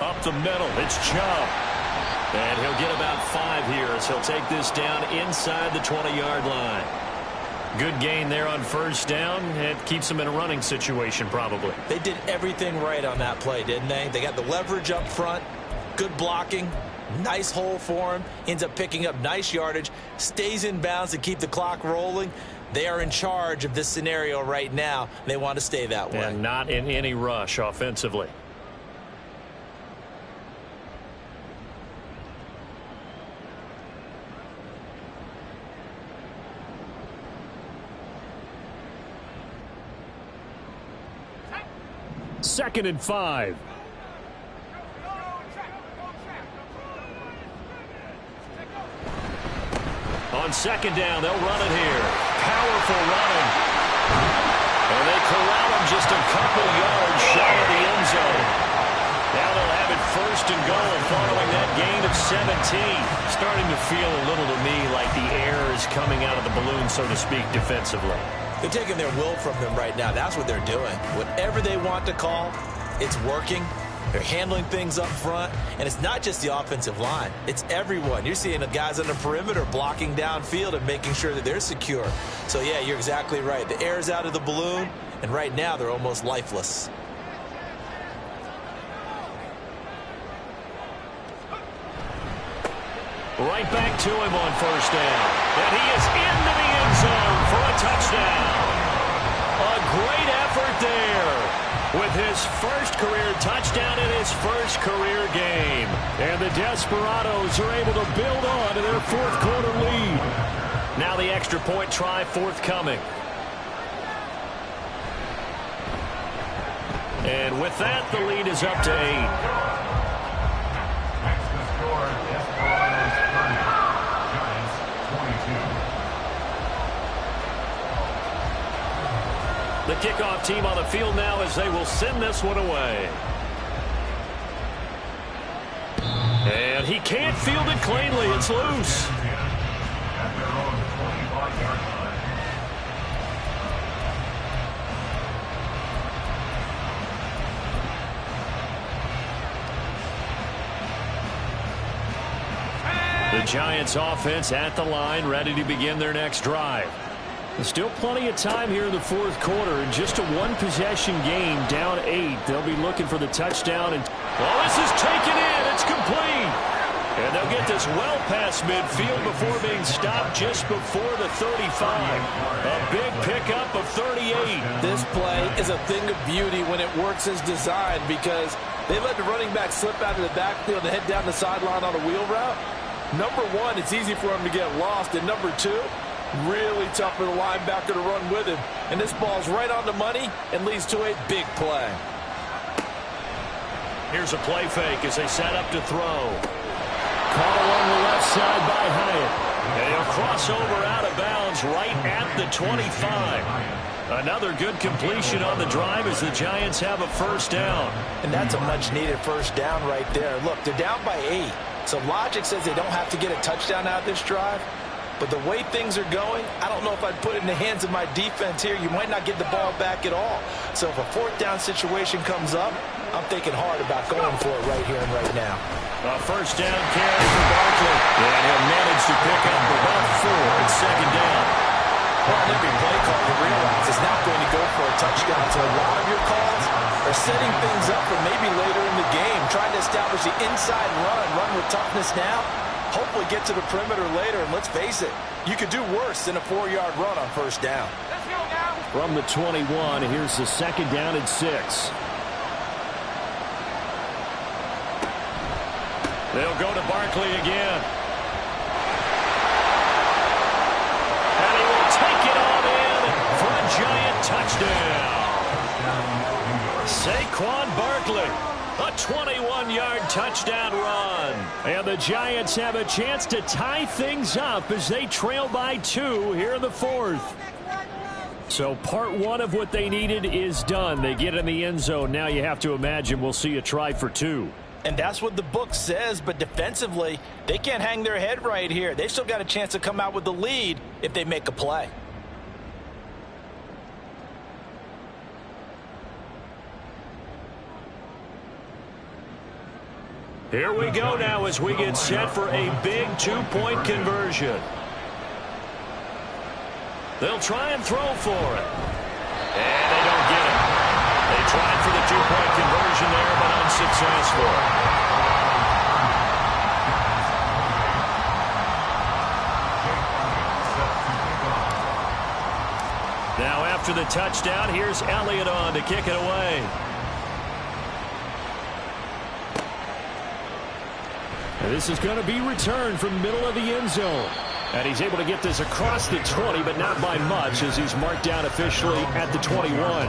Up the middle, it's Chubb. And he'll get about 5 here as he'll take this down inside the 20-yard line. Good gain there on 1st down. It keeps them in a running situation probably. They did everything right on that play, didn't they? They got the leverage up front, good blocking, nice hole for him, ends up picking up nice yardage, stays in bounds to keep the clock rolling. They are in charge of this scenario right now. They want to stay that way. And not in any rush offensively. Second and 5. On 2nd down, they'll run it here. Powerful running. And they corral him just a couple yards shy of the end zone. Now they'll have it 1st and goal following that gain of 17. Starting to feel a little to me like the air is coming out of the balloon, so to speak, defensively. They're taking their will from them right now. That's what they're doing. Whatever they want to call, it's working. They're handling things up front. And it's not just the offensive line. It's everyone. You're seeing the guys on the perimeter blocking downfield and making sure that they're secure. So, yeah, you're exactly right. The air's out of the balloon, and right now they're almost lifeless. Right back to him on 1st down. And he is into the end zone for a touchdown. A great effort there with his 1st career touchdown in his 1st career game. And the Desperados are able to build on to their 4th quarter lead. Now the extra point try forthcoming. And with that, the lead is up to 8. The kickoff team on the field now as they will send this one away. And he can't field it cleanly. It's loose. The Giants offense at the line, ready to begin their next drive. There's still plenty of time here in the 4th quarter. Just a 1-possession game, down 8. They'll be looking for the touchdown. And well, this is taken in. It's complete. And they'll get this well past midfield before being stopped just before the 35. A big pickup of 38. This play is a thing of beauty when it works as designed, because they let the running back slip out of the backfield and head down the sideline on a wheel route. Number one, it's easy for him to get lost. And number two, really tough for the linebacker to run with him. And this ball's right on the money and leads to a big play. Here's a play fake as they set up to throw. Caught along the left side by Hyatt. And he'll cross over out of bounds right at the 25. Another good completion on the drive as the Giants have a first down. And that's a much-needed first down right there. Look, they're down by 8. So logic says they don't have to get a touchdown out of this drive. But the way things are going, I don't know if I'd put it in the hands of my defense here. You might not get the ball back at all. So if a fourth down situation comes up, I'm thinking hard about going for it right here and right now. A first down carry for Barkley. And he'll manage to pick up about 4 at second down. Well, every play call you realize is not going to go for a touchdown. So a lot of your calls are setting things up for maybe later in the game, trying to establish the inside run with toughness now. Hopefully get to the perimeter later, and let's face it, you could do worse than a 4-yard run on first down. Let's go now. From the 21, here's the second down and 6. They'll go to Barkley again. And he will take it on in for a Giant touchdown. Saquon Barkley, a 21-yard touchdown run. And the Giants have a chance to tie things up as they trail by 2 here in the 4th. So part 1 of what they needed is done. They get in the end zone. Now you have to imagine we'll see a try for 2. And that's what the book says, but defensively, they can't hang their head right here. They've still got a chance to come out with the lead if they make a play. Here we go now as we get set for a big 2-point conversion. They'll try and throw for it. And they don't get it. They tried for the 2-point conversion there, but unsuccessful. Now after the touchdown, here's Elliott on to kick it away. And this is going to be returned from the middle of the end zone. And he's able to get this across the 20, but not by much as he's marked down officially at the 21.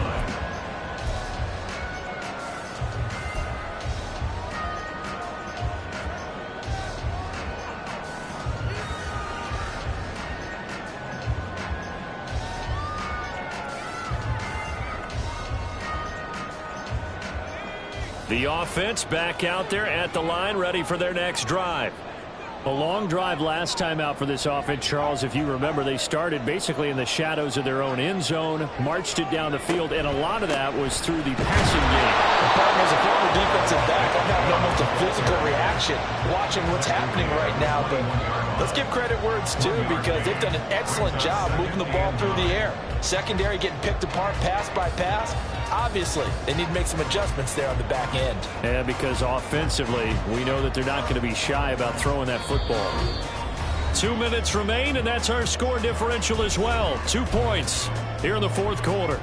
'The offense back out there at the line, ready for their next drive. A long drive last time out for this offense, Charles. If you remember, they started basically in the shadows of their own end zone, marched it down the field, and a lot of that was through the passing game. As a former defensive back, I'm having almost a physical reaction watching what's happening right now. But let's give credit where it's due because they've done an excellent job moving the ball through the air. Secondary getting picked apart pass by pass. Obviously, they need to make some adjustments there on the back end. Yeah, because offensively, we know that they're not going to be shy about throwing that football. 2 minutes remain, and that's our score differential as well. 2 points here in the 4th quarter.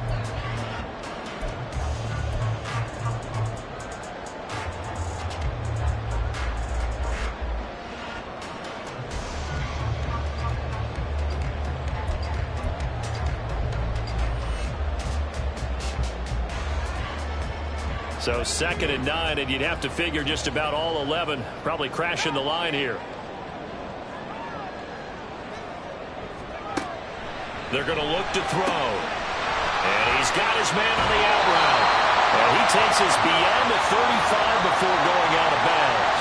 So 2nd and 9, and you'd have to figure just about all 11 probably crashing the line here. They're going to look to throw. And he's got his man on the out route. And he takes us beyond the 35 before going out of bounds.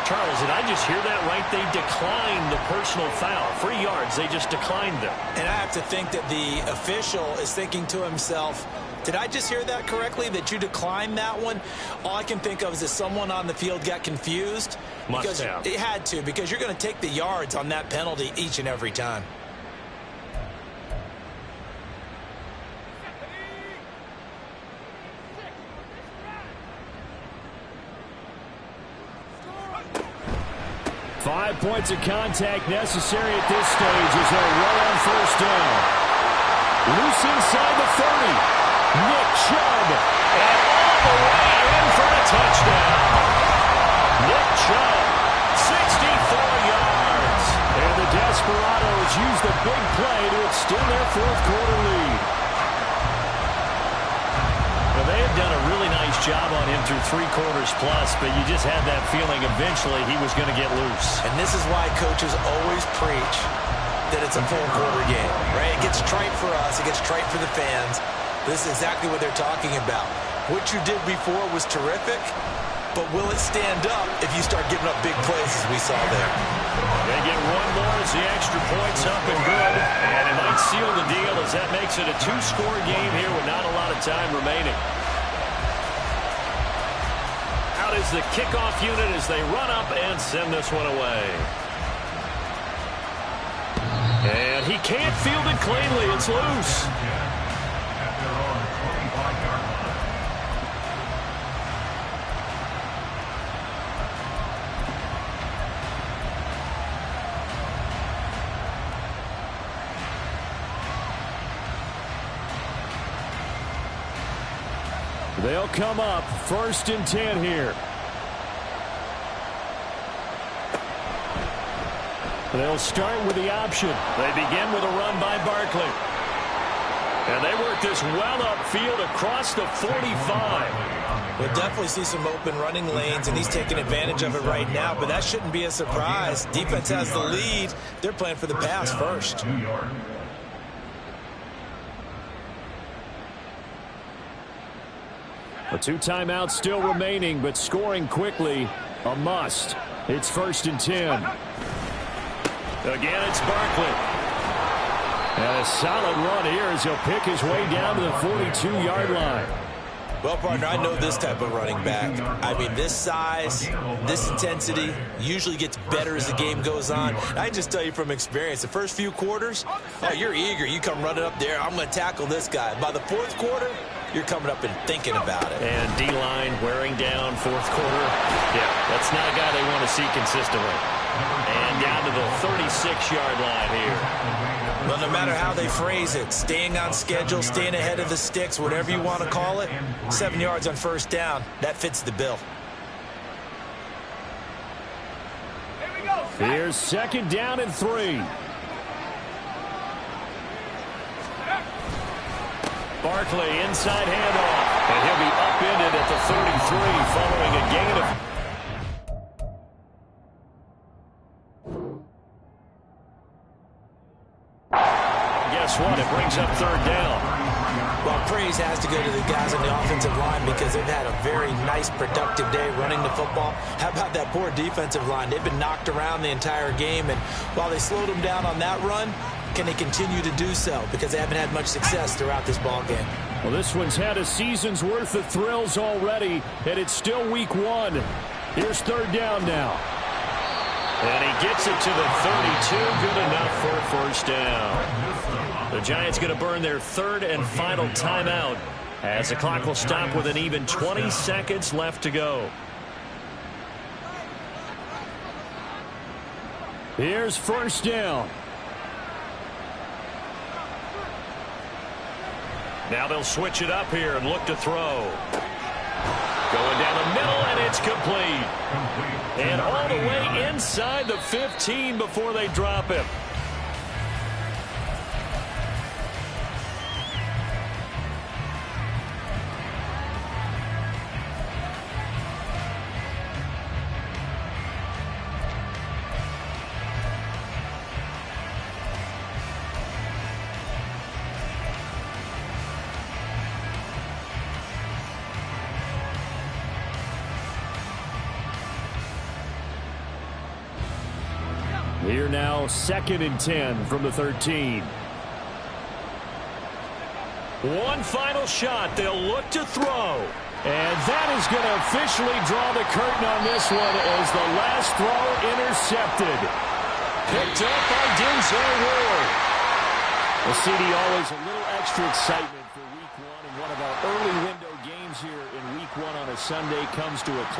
Charles, did I just hear that right? They declined the personal foul. 3 yards, they just declined them. And I have to think that the official is thinking to himself, did I just hear that correctly, that you declined that one? All I can think of is that someone on the field got confused. Must have. It had to, because you're going to take the yards on that penalty each and every time. Five points of contact necessary at this stage as they'll roll on first down. Loose inside the 30. Nick Chubb. And all the way in for a touchdown. Nick Chubb, 64 yards. And the Desperados use the big play to extend their 4th quarter lead. they had done a really nice job on him through 3 quarters plus, but you just had that feeling eventually he was going to get loose. And this is why coaches always preach that it's a full-quarter game, right? It gets trite for us. It gets trite for the fans. This is exactly what they're talking about. What you did before was terrific, but will it stand up if you start giving up big plays as we saw there? They get one more as the extra point's up and good, and it might seal the deal as that makes it a 2-score game here with not a lot of time remaining. Out is the kickoff unit as they run up and send this one away. And he can't field it cleanly. It's loose. They'll come up 1st and 10 here. They'll start with the option. They begin with a run by Barkley. And they work this well upfield across the 45. We'll definitely see some open running lanes, and he's taking advantage of it right now, but that shouldn't be a surprise. Defense has the lead. They're playing for the pass first. A 2 timeouts still remaining, but scoring quickly, a must. It's 1st and 10. Again, it's Barkley. And a solid run here as he'll pick his way down to the 42-yard line. Well, partner, I know this type of running back. I mean, this size, this intensity usually gets better as the game goes on. I can just tell you from experience, the first few quarters, oh, you're eager. You come running up there, I'm going to tackle this guy. By the 4th quarter, you're coming up and thinking about it. And D-line wearing down 4th quarter. Yeah, that's not a guy they want to see consistently. And down to the 36-yard line here. Well, no matter how they phrase it, staying on schedule, staying ahead of the sticks, whatever you want to call it, 7 yards on 1st down, that fits the bill. Here's 2nd down and 3. Barkley inside handoff, and he'll be upended at the 33 following a gain of... Guess what? It brings up 3rd down. Well, praise has to go to the guys on the offensive line because they've had a very nice, productive day running the football. How about that poor defensive line? They've been knocked around the entire game, and while they slowed them down on that run, can they continue to do so? Because they haven't had much success throughout this ball game. Well, this one's had a season's worth of thrills already, and it's still week 1. Here's 3rd down now. And he gets it to the 32. Good enough for a 1st down. The Giants going to burn their 3rd and final timeout as the clock will stop with an even 20 seconds left to go. Here's 1st down. Now they'll switch it up here and look to throw. Going down the middle, and it's complete. And all the way inside the 15 before they drop him. Here now, 2nd and 10 from the 13. One final shot. They'll look to throw. And that is going to officially draw the curtain on this one as the last throw intercepted. Picked up by Denzel Ward. Well, CD, always a little extra excitement for week 1. And one of our early window games here in week 1 on a Sunday comes to a close.